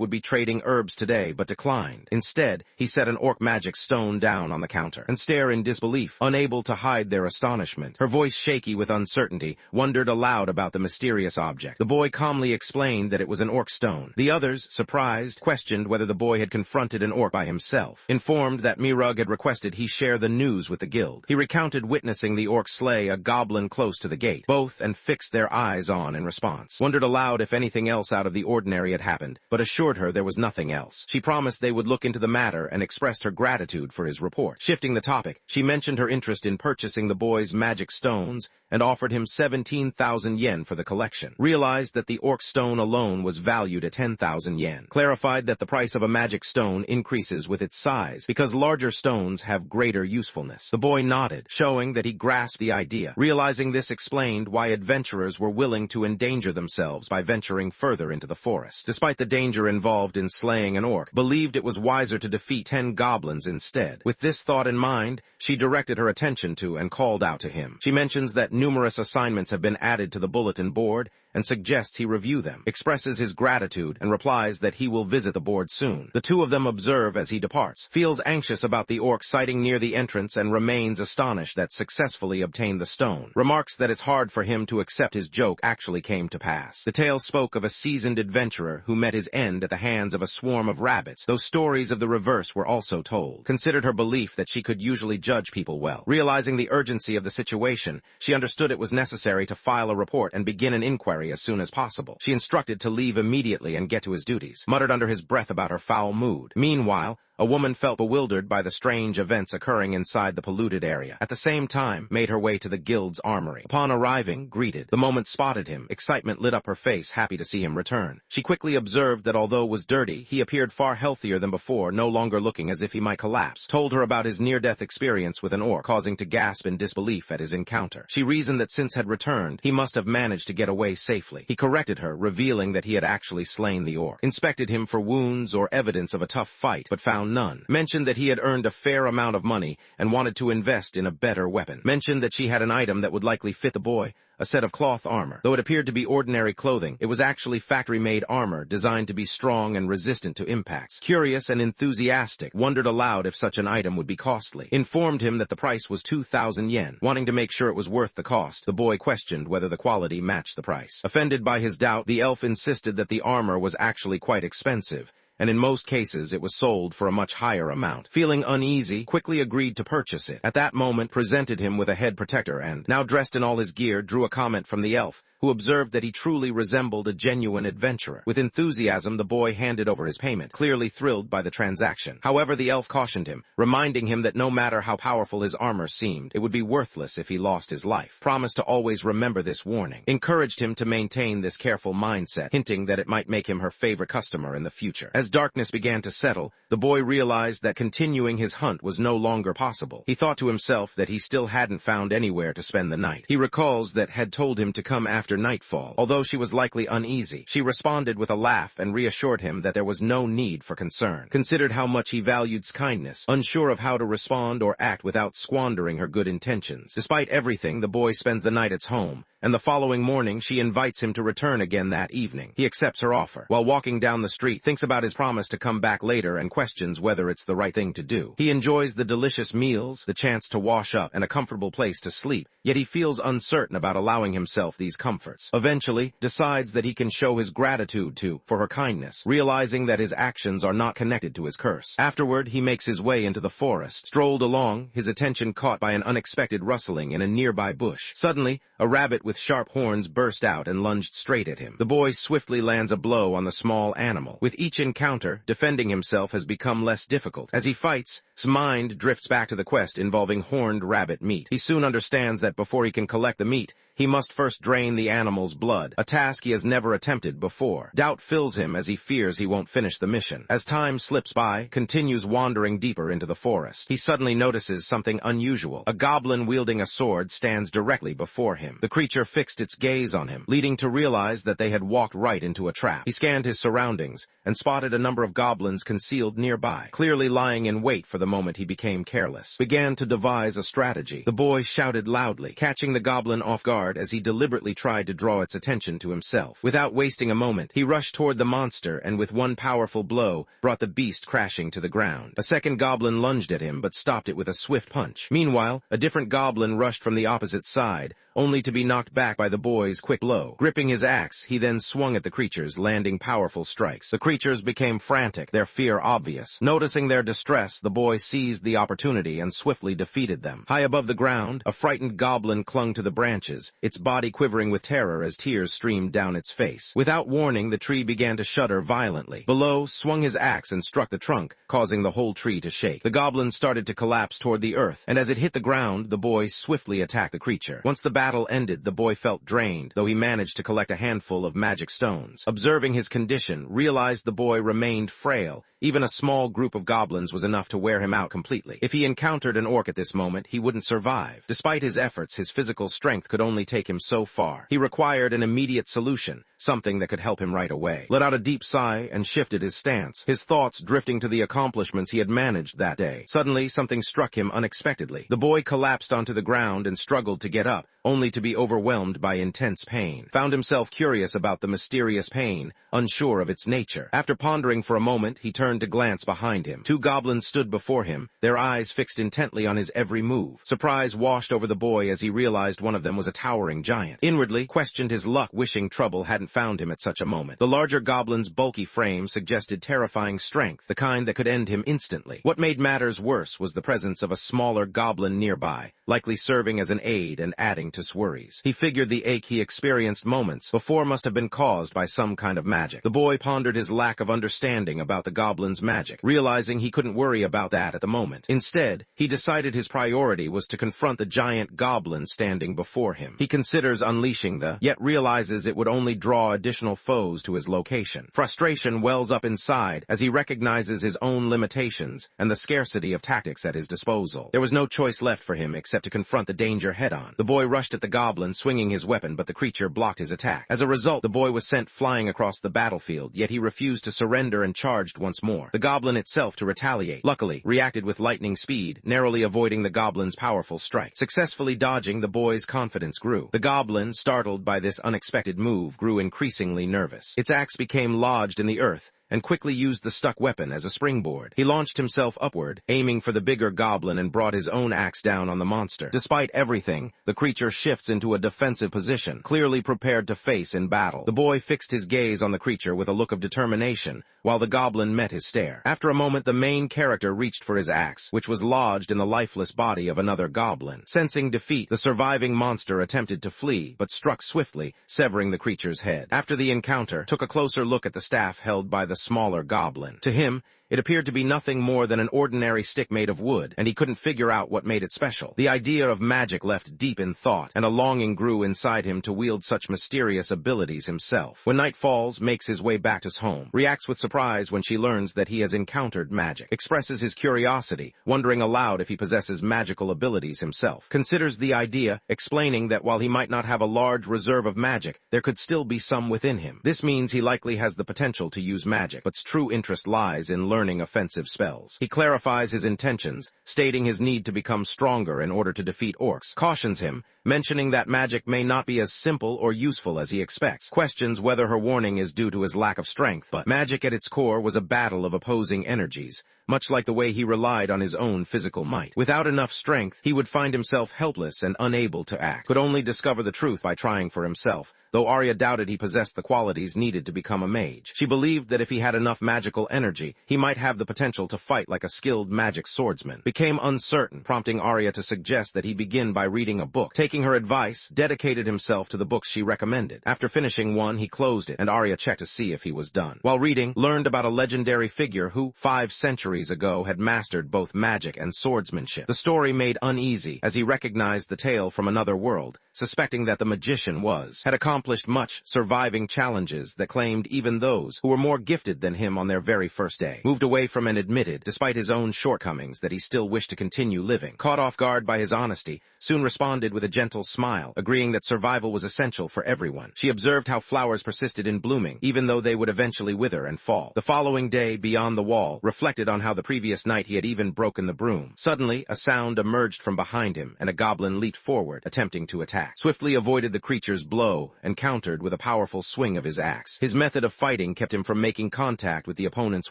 would be trading herbs today, but declined. Instead, he set an orc magic stone down on the counter and stared in disbelief, unable to hide their astonishment. Her voice shaky with uncertainty, wondered aloud about the mysterious object. The boy calmly explained that it was an orc stone. The others, surprised, questioned whether the boy had confronted an orc by himself. Informed that Mirug had requested he share the news with the guild. He recounted witnessing the orc slay a goblin close to the gate, both and fixed their eyes on in response. Wondered aloud if anything else out of the ordinary had happened, but assured her there was nothing else. She promised they would look into the matter and expressed her gratitude for his report. Shifting the topic, she mentioned her interest in purchasing the boy's magic stones and offered him 17,000 yen for the collection. Realized that the orc stone alone was valued at 10,000 yen. Clarified that the price of a magic stone increases with its size because larger stones have greater usefulness. The boy nodded, showing that he grasped the idea. Realizing this explained why adventurers were willing to endanger themselves by venturing further into the forest. Despite the danger involved in slaying an orc, believed it was wiser to defeat 10 goblins instead. With this thought in mind, she directed her attention to and called out to him. She mentions that numerous assignments have been added to the bulletin board and suggests he review them, expresses his gratitude, and replies that he will visit the board soon. The two of them observe as he departs, feels anxious about the orc sighting near the entrance and remains astonished that successfully obtained the stone. Remarks that it's hard for him to accept his joke actually came to pass. The tale spoke of a seasoned adventurer who met his end at the hands of a swarm of rabbits, though stories of the reverse were also told. Considered her belief that she could usually judge people well. Realizing the urgency of the situation, she understood it was necessary to file a report and begin an inquiry as soon as possible. She instructed to leave immediately and get to his duties. Muttered under his breath about her foul mood. Meanwhile, a woman felt bewildered by the strange events occurring inside the polluted area. At the same time, made her way to the guild's armory. Upon arriving, greeted. The moment spotted him. Excitement lit up her face, happy to see him return. She quickly observed that although was dirty, he appeared far healthier than before, no longer looking as if he might collapse. Told her about his near-death experience with an orc, causing to gasp in disbelief at his encounter. She reasoned that since had returned, he must have managed to get away safely. He corrected her, revealing that he had actually slain the orc. Inspected him for wounds or evidence of a tough fight, but found none. Mentioned that he had earned a fair amount of money and wanted to invest in a better weapon. Mentioned that she had an item that would likely fit the boy, a set of cloth armor. Though it appeared to be ordinary clothing, it was actually factory-made armor designed to be strong and resistant to impacts. Curious and enthusiastic, wondered aloud if such an item would be costly. Informed him that the price was 2,000 yen. Wanting to make sure it was worth the cost, the boy questioned whether the quality matched the price. Offended by his doubt, the elf insisted that the armor was actually quite expensive, and in most cases it was sold for a much higher amount. Feeling uneasy, quickly agreed to purchase it. At that moment, presented him with a head protector and, now dressed in all his gear, drew a comment from the elf, who observed that he truly resembled a genuine adventurer. With enthusiasm, the boy handed over his payment, clearly thrilled by the transaction. However, the elf cautioned him, reminding him that no matter how powerful his armor seemed, it would be worthless if he lost his life. Promised to always remember this warning. Encouraged him to maintain this careful mindset, hinting that it might make him her favorite customer in the future. As darkness began to settle, the boy realized that continuing his hunt was no longer possible. He thought to himself that he still hadn't found anywhere to spend the night. He recalls that had told him to come after nightfall. Although she was likely uneasy, she responded with a laugh and reassured him that there was no need for concern. Considered how much he valued kindness, unsure of how to respond or act without squandering her good intentions. Despite everything, the boy spends the night at home, and the following morning she invites him to return again that evening. He accepts her offer. While walking down the street, thinks about his promise to come back later and questions whether it's the right thing to do. He enjoys the delicious meals, the chance to wash up, and a comfortable place to sleep, yet he feels uncertain about allowing himself these comforts. Eventually, decides that he can show his gratitude for her kindness, realizing that his actions are not connected to his curse. Afterward, he makes his way into the forest. Strolled along, his attention caught by an unexpected rustling in a nearby bush. Suddenly, a rabbit with sharp horns burst out and lunged straight at him. The boy swiftly lands a blow on the small animal. With each encounter, defending himself has become less difficult. As he fights, his mind drifts back to the quest involving horned rabbit meat. He soon understands that before he can collect the meat, he must first drain the animal's blood, a task he has never attempted before. Doubt fills him as he fears he won't finish the mission. As time slips by, continues wandering deeper into the forest. He suddenly notices something unusual. A goblin wielding a sword stands directly before him. The creature fixed its gaze on him, leading to realize that they had walked right into a trap. He scanned his surroundings and spotted a number of goblins concealed nearby, clearly lying in wait for the moment he became careless. Began to devise a strategy. The boy shouted loudly, catching the goblin off guard as he deliberately tried to draw its attention to himself. Without wasting a moment, he rushed toward the monster and with one powerful blow, brought the beast crashing to the ground. A second goblin lunged at him but stopped it with a swift punch. Meanwhile, a different goblin rushed from the opposite side, only to be knocked back by the boy's quick blow. Gripping his axe, he then swung at the creatures, landing powerful strikes. The creatures became frantic, their fear obvious. Noticing their distress, the boy seized the opportunity and swiftly defeated them. High above the ground, a frightened goblin clung to the branches, its body quivering with terror as tears streamed down its face. Without warning, the tree began to shudder violently. Below, swung his axe and struck the trunk, causing the whole tree to shake. The goblin started to collapse toward the earth, and as it hit the ground, the boy swiftly attacked the creature. Once the battle ended, the boy felt drained, though he managed to collect a handful of magic stones. Observing his condition, realized the boy remained frail. Even a small group of goblins was enough to wear him out completely. If he encountered an orc at this moment, he wouldn't survive. Despite his efforts, his physical strength could only take him so far. He required an immediate solution, something that could help him right away. Let out a deep sigh and shifted his stance, his thoughts drifting to the accomplishments he had managed that day. Suddenly, something struck him unexpectedly. The boy collapsed onto the ground and struggled to get up, only to be overwhelmed by intense pain. Found himself curious about the mysterious pain, unsure of its nature. After pondering for a moment, he turned to glance behind him. Two goblins stood before him, their eyes fixed intently on his every move. Surprise washed over the boy as he realized one of them was a towering giant. Inwardly, questioned his luck, wishing trouble hadn't found him at such a moment. The larger goblin's bulky frame suggested terrifying strength, the kind that could end him instantly. What made matters worse was the presence of a smaller goblin nearby, likely serving as an aid and adding to his worries. He figured the ache he experienced moments before must have been caused by some kind of magic. The boy pondered his lack of understanding about the goblin's magic, realizing he couldn't worry about that at the moment. Instead, he decided his priority was to confront the giant goblin standing before him. He considers unleashing yet realizes it would only draw additional foes to his location. Frustration wells up inside as he recognizes his own limitations and the scarcity of tactics at his disposal. There was no choice left for him except to confront the danger head-on. The boy rushed at the goblin, swinging his weapon, but the creature blocked his attack. As a result, the boy was sent flying across the battlefield, yet he refused to surrender and charged once more. The goblin itself to retaliate, luckily, reacted with lightning speed, narrowly avoiding the goblin's powerful strike. Successfully dodging, the boy's confidence grew. The goblin, startled by this unexpected move, grew increasingly nervous. Its axe became lodged in the earth, and quickly used the stuck weapon as a springboard. He launched himself upward, aiming for the bigger goblin, and brought his own axe down on the monster. Despite everything, the creature shifts into a defensive position, clearly prepared to face in battle. The boy fixed his gaze on the creature with a look of determination, while the goblin met his stare. After a moment, the main character reached for his axe, which was lodged in the lifeless body of another goblin. Sensing defeat, the surviving monster attempted to flee, but struck swiftly, severing the creature's head. After the encounter, took a closer look at the staff held by the smaller goblin. To him, it appeared to be nothing more than an ordinary stick made of wood, and he couldn't figure out what made it special. The idea of magic left deep in thought, and a longing grew inside him to wield such mysterious abilities himself. When night falls, makes his way back to his home, reacts with surprise when she learns that he has encountered magic, expresses his curiosity, wondering aloud if he possesses magical abilities himself, considers the idea, explaining that while he might not have a large reserve of magic, there could still be some within him. This means he likely has the potential to use magic, but's true interest lies in learning offensive spells. He clarifies his intentions, stating his need to become stronger in order to defeat orcs, cautions him, mentioning that magic may not be as simple or useful as he expects, questions whether her warning is due to his lack of strength, but magic at its core was a battle of opposing energies, much like the way he relied on his own physical might. Without enough strength, he would find himself helpless and unable to act, could only discover the truth by trying for himself, though Arya doubted he possessed the qualities needed to become a mage. She believed that if he had enough magical energy, he might have the potential to fight like a skilled magic swordsman. Became uncertain, prompting Arya to suggest that he begin by reading a book. Taking her advice, dedicated himself to the books she recommended. After finishing one, he closed it, and Arya checked to see if he was done. While reading, learned about a legendary figure who, 5 centuries ago, had mastered both magic and swordsmanship. The story made uneasy, as he recognized the tale from another world, suspecting that the magician had accomplished much, surviving challenges that claimed even those who were more gifted than him on their very first day. Moved away from and admitted, despite his own shortcomings, that he still wished to continue living. Caught off guard by his honesty, soon responded with a gentle smile, agreeing that survival was essential for everyone. She observed how flowers persisted in blooming, even though they would eventually wither and fall. The following day, beyond the wall, reflected on how the previous night he had even broken the broom. Suddenly, a sound emerged from behind him, and a goblin leaped forward, attempting to attack. Swiftly avoided the creature's blow, and countered with a powerful swing of his axe. His method of fighting kept him from making contact with the opponent's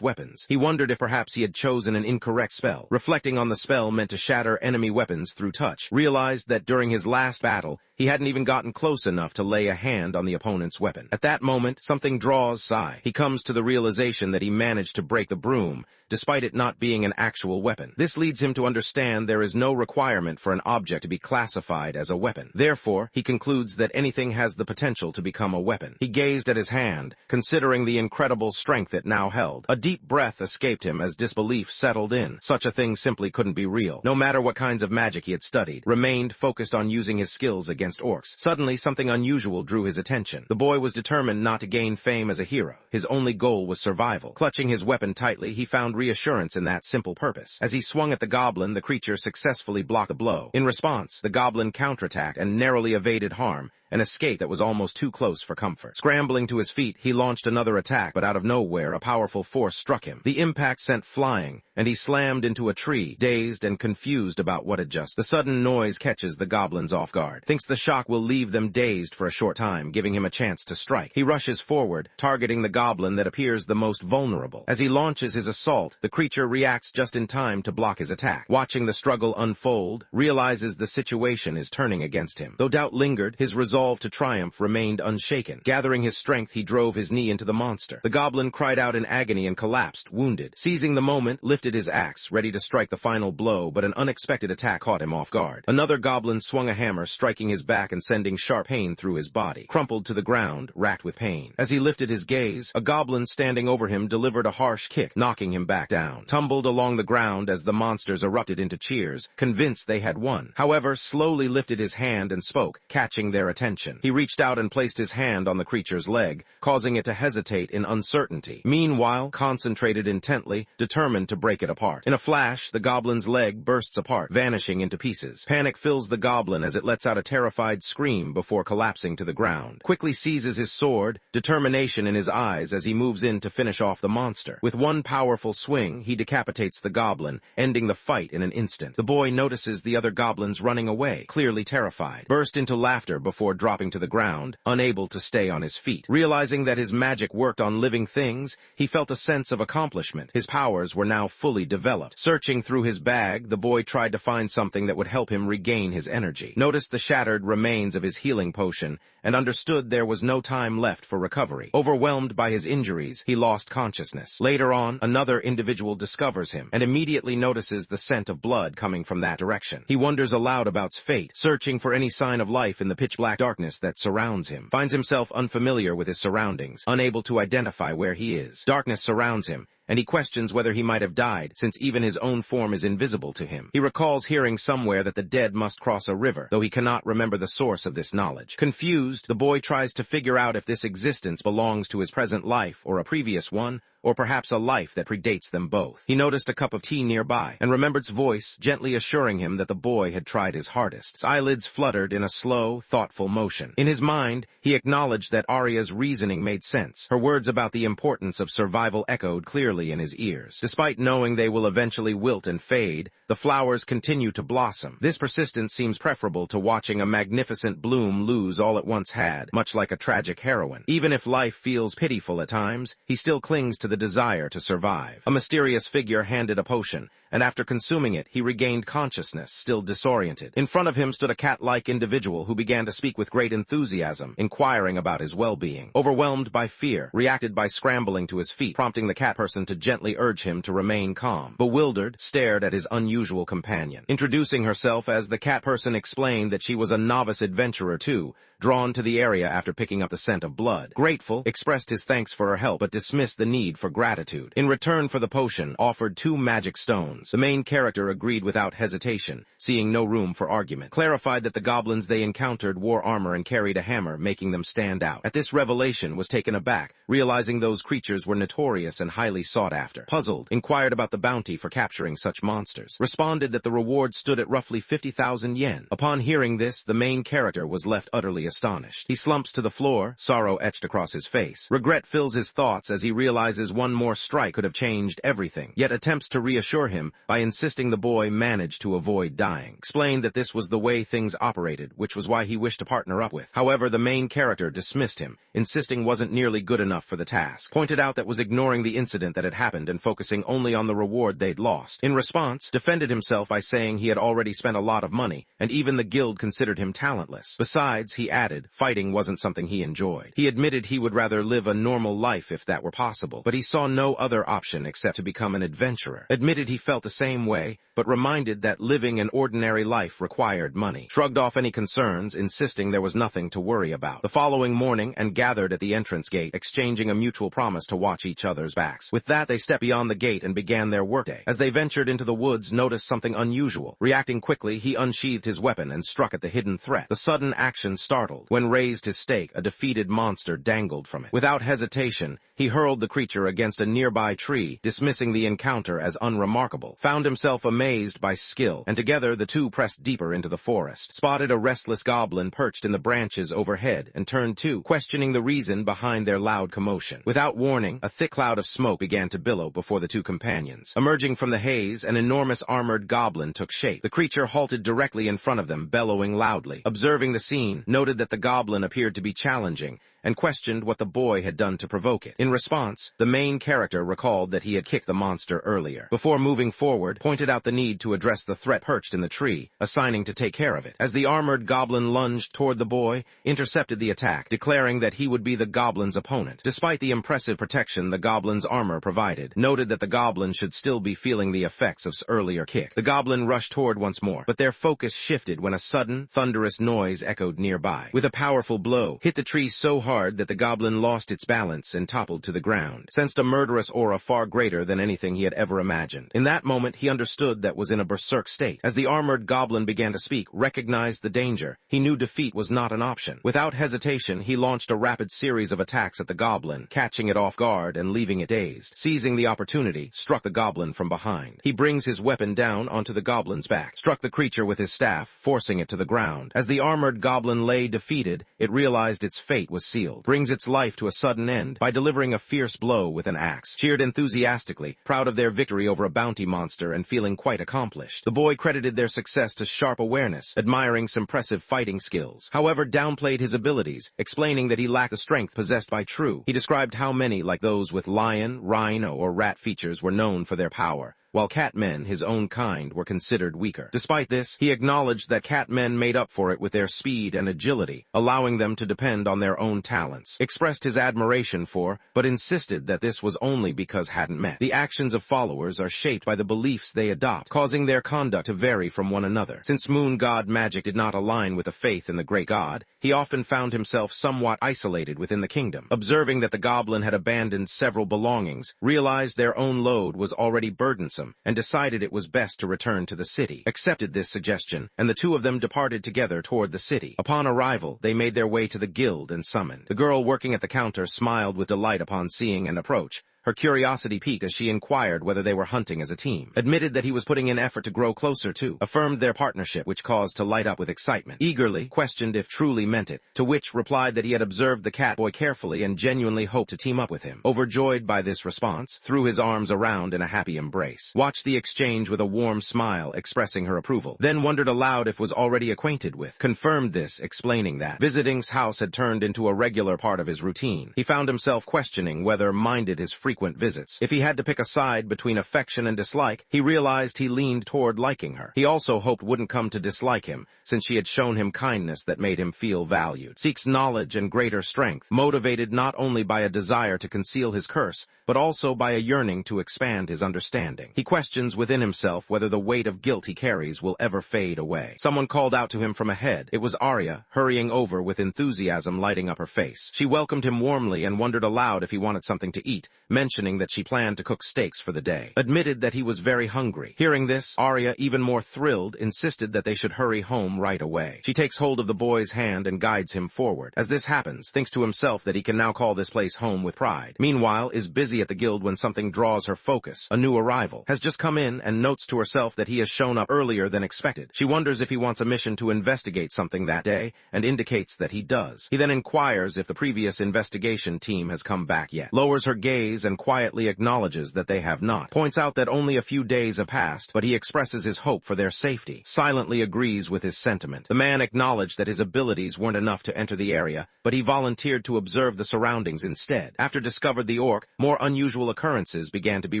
weapons. He wondered if perhaps he had chosen an incorrect spell. Reflecting on the spell meant to shatter enemy weapons through touch, realized that during his last battle, he hadn't even gotten close enough to lay a hand on the opponent's weapon. At that moment, something draws Sai. He comes to the realization that he managed to break the broom, despite it not being an actual weapon. This leads him to understand there is no requirement for an object to be classified as a weapon. Therefore, he concludes that anything has the potential to become a weapon. He gazed at his hand, considering the incredible strength it now held. A deep breath escaped him as disbelief settled in. Such a thing simply couldn't be real. No matter what kinds of magic he had studied, remained focused on using his skills against orcs. Suddenly, something unusual drew his attention. The boy was determined not to gain fame as a hero. His only goal was survival. Clutching his weapon tightly, he found reassurance in that simple purpose. As he swung at the goblin, the creature successfully blocked the blow. In response, the goblin counterattacked and narrowly evaded harm, an escape that was almost too close for comfort. Scrambling to his feet, he launched another attack, but out of nowhere, a powerful force struck him. The impact sent flying, and he slammed into a tree, dazed and confused about what had just. The sudden noise catches the goblins off guard. Thinks the shock will leave them dazed for a short time, giving him a chance to strike. He rushes forward, targeting the goblin that appears the most vulnerable. As he launches his assault, the creature reacts just in time to block his attack. Watching the struggle unfold, realizes the situation is turning against him. Though doubt lingered, his resolve to triumph remained unshaken. Gathering his strength, he drove his knee into the monster. The goblin cried out in agony and collapsed, wounded. Seizing the moment, lifted his axe, ready to strike the final blow, but an unexpected attack caught him off guard. Another goblin swung a hammer, striking his back and sending sharp pain through his body. Crumpled to the ground, racked with pain. As he lifted his gaze, a goblin standing over him delivered a harsh kick, knocking him back down. Tumbled along the ground as the monsters erupted into cheers, convinced they had won. However, slowly lifted his hand and spoke, catching their attention. He reached out and placed his hand on the creature's leg, causing it to hesitate in uncertainty. Meanwhile, concentrated intently, determined to break it apart. In a flash, the goblin's leg bursts apart, vanishing into pieces. Panic fills the goblin as it lets out a terrified scream before collapsing to the ground. Quickly seizes his sword, determination in his eyes as he moves in to finish off the monster. With one powerful swing, he decapitates the goblin, ending the fight in an instant. The boy notices the other goblins running away, clearly terrified. Burst into laughter before dropping to the ground, unable to stay on his feet. Realizing that his magic worked on living things, he felt a sense of accomplishment. His powers were now fully developed. Searching through his bag, the boy tried to find something that would help him regain his energy. Noticed the shattered remains of his healing potion, and understood there was no time left for recovery. Overwhelmed by his injuries, he lost consciousness. Later on, another individual discovers him, and immediately notices the scent of blood coming from that direction. He wonders aloud about his fate, searching for any sign of life in the pitch-black darkness that surrounds him. Finds himself unfamiliar with his surroundings, unable to identify where he is. Darkness surrounds him, and he questions whether he might have died, since even his own form is invisible to him. He recalls hearing somewhere that the dead must cross a river, though he cannot remember the source of this knowledge. Confused, the boy tries to figure out if this existence belongs to his present life or a previous one, or perhaps a life that predates them both. He noticed a cup of tea nearby, and remembered's voice gently assuring him that the boy had tried his hardest. His eyelids fluttered in a slow, thoughtful motion. In his mind, he acknowledged that Arya's reasoning made sense. Her words about the importance of survival echoed clearly in his ears. Despite knowing they will eventually wilt and fade, the flowers continue to blossom. This persistence seems preferable to watching a magnificent bloom lose all it once had, much like a tragic heroine. Even if life feels pitiful at times, he still clings to the desire to survive. A mysterious figure handed a potion, and after consuming it, he regained consciousness, still disoriented. In front of him stood a cat-like individual who began to speak with great enthusiasm, inquiring about his well-being. Overwhelmed by fear, reacted by scrambling to his feet, prompting the cat person to gently urge him to remain calm. Bewildered, stared at his unusual companion. Introducing herself as the cat person, explained that she was a novice adventurer too, drawn to the area after picking up the scent of blood. Grateful, expressed his thanks for her help, but dismissed the need for gratitude. In return for the potion, offered 2 magic stones. The main character agreed without hesitation, seeing no room for argument. Clarified that the goblins they encountered wore armor and carried a hammer, making them stand out. At this revelation, was taken aback, realizing those creatures were notorious and highly sought after. Puzzled, inquired about the bounty for capturing such monsters. Responded that the reward stood at roughly 50,000 yen. Upon hearing this, the main character was left utterly astonished. He slumps to the floor, sorrow etched across his face. Regret fills his thoughts as he realizes one more strike could have changed everything, yet attempts to reassure him by insisting the boy managed to avoid dying. Explained that this was the way things operated, which was why he wished to partner up with. However, the main character dismissed him, insisting wasn't nearly good enough for the task. Pointed out that was ignoring the incident that had happened and focusing only on the reward they'd lost. In response, defended himself by saying he had already spent a lot of money, and even the guild considered him talentless. Besides, he added, fighting wasn't something he enjoyed. He admitted he would rather live a normal life if that were possible, but he saw no other option except to become an adventurer. Admitted he felt the same way, but reminded that living an ordinary life required money. Shrugged off any concerns, insisting there was nothing to worry about. The following morning, and gathered at the entrance gate, exchanging a mutual promise to watch each other's backs. With that, they stepped beyond the gate and began their workday. As they ventured into the woods, noticed something unusual. Reacting quickly, he unsheathed his weapon and struck at the hidden threat. The sudden action startled. When raised his stake, a defeated monster dangled from it. Without hesitation, he hurled the creature against a nearby tree, dismissing the encounter as unremarkable. Found himself amazed by skill, and together the two pressed deeper into the forest. Spotted a restless goblin perched in the branches overhead, and turned to, questioning the reason behind their loud commotion. Without warning, a thick cloud of smoke began to billow before the two companions. Emerging from the haze, an enormous armored goblin took shape. The creature halted directly in front of them, bellowing loudly. Observing the scene, noted that the goblin appeared to be challenging, and questioned what the boy had done to provoke it. In response, the main character recalled that he had kicked the monster earlier. Before moving forward, pointed out the need to address the threat perched in the tree, assigning to take care of it. As the armored goblin lunged toward the boy, intercepted the attack, declaring that he would be the goblin's opponent. Despite the impressive protection the goblin's armor provided, noted that the goblin should still be feeling the effects of his earlier kick. The goblin rushed toward once more, but their focus shifted when a sudden, thunderous noise echoed nearby. With a powerful blow, hit the tree so hard that the goblin lost its balance and toppled to the ground. Sensed a murderous aura far greater than anything he had ever imagined. In that moment, he understood that was in a berserk state. As the armored goblin began to speak, recognized the danger. He knew defeat was not an option. Without hesitation, he launched a rapid series of attacks at the goblin, catching it off guard and leaving it dazed. Seizing the opportunity, struck the goblin from behind. He brings his weapon down onto the goblin's back, struck the creature with his staff, forcing it to the ground. As the armored goblin lay defeated, it realized its fate was sealed, brings its life to a sudden end by delivering a fierce blow with an axe. Cheered enthusiastically, proud of their victory over a bounty monster and feeling quite accomplished. The boy credited their success to sharp awareness, admiring some impressive fighting skills. However, downplayed his abilities, explaining that he lacked the strength possessed by True. He described how many, like those with lion, rhino, or rat features, were known for their power, while cat men, his own kind, were considered weaker. Despite this, he acknowledged that cat men made up for it with their speed and agility, allowing them to depend on their own talents. Expressed his admiration for, but insisted that this was only because hadn't met. The actions of followers are shaped by the beliefs they adopt, causing their conduct to vary from one another. Since moon god magic did not align with the faith in the great god, he often found himself somewhat isolated within the kingdom. Observing that the goblin had abandoned several belongings, realized their own load was already burdensome, and decided it was best to return to the city. Accepted this suggestion, and the two of them departed together toward the city. Upon arrival, they made their way to the guild and summoned. The girl working at the counter smiled with delight upon seeing an approach. Her curiosity piqued as she inquired whether they were hunting as a team. Admitted that he was putting in effort to grow closer to. Affirmed their partnership, which caused to light up with excitement. Eagerly questioned if truly meant it, to which replied that he had observed the cat boy carefully and genuinely hoped to team up with him. Overjoyed by this response, threw his arms around in a happy embrace. Watched the exchange with a warm smile, expressing her approval. Then wondered aloud if was already acquainted with. Confirmed this, explaining that visiting's house had turned into a regular part of his routine. He found himself questioning whether minded his frequent visits. If he had to pick a side between affection and dislike, he realized he leaned toward liking her. He also hoped wouldn't come to dislike him, since she had shown him kindness that made him feel valued. Seeks knowledge and greater strength, motivated not only by a desire to conceal his curse, but also by a yearning to expand his understanding. He questions within himself whether the weight of guilt he carries will ever fade away. Someone called out to him from ahead. It was Arya, hurrying over with enthusiasm lighting up her face. She welcomed him warmly and wondered aloud if he wanted something to eat, mentioning that she planned to cook steaks for the day. Admitted that he was very hungry. Hearing this, Arya, even more thrilled, insisted that they should hurry home right away. She takes hold of the boy's hand and guides him forward. As this happens, thinks to himself that he can now call this place home with pride. Meanwhile, is busy at the guild when something draws her focus. A new arrival has just come in and notes to herself that he has shown up earlier than expected. She wonders if he wants a mission to investigate something that day and indicates that he does. He then inquires if the previous investigation team has come back yet. Lowers her gaze and quietly acknowledges that they have not. Points out that only a few days have passed, but he expresses his hope for their safety. Silently agrees with his sentiment. The man acknowledged that his abilities weren't enough to enter the area, but he volunteered to observe the surroundings instead. After discovered the orc, more unusual occurrences began to be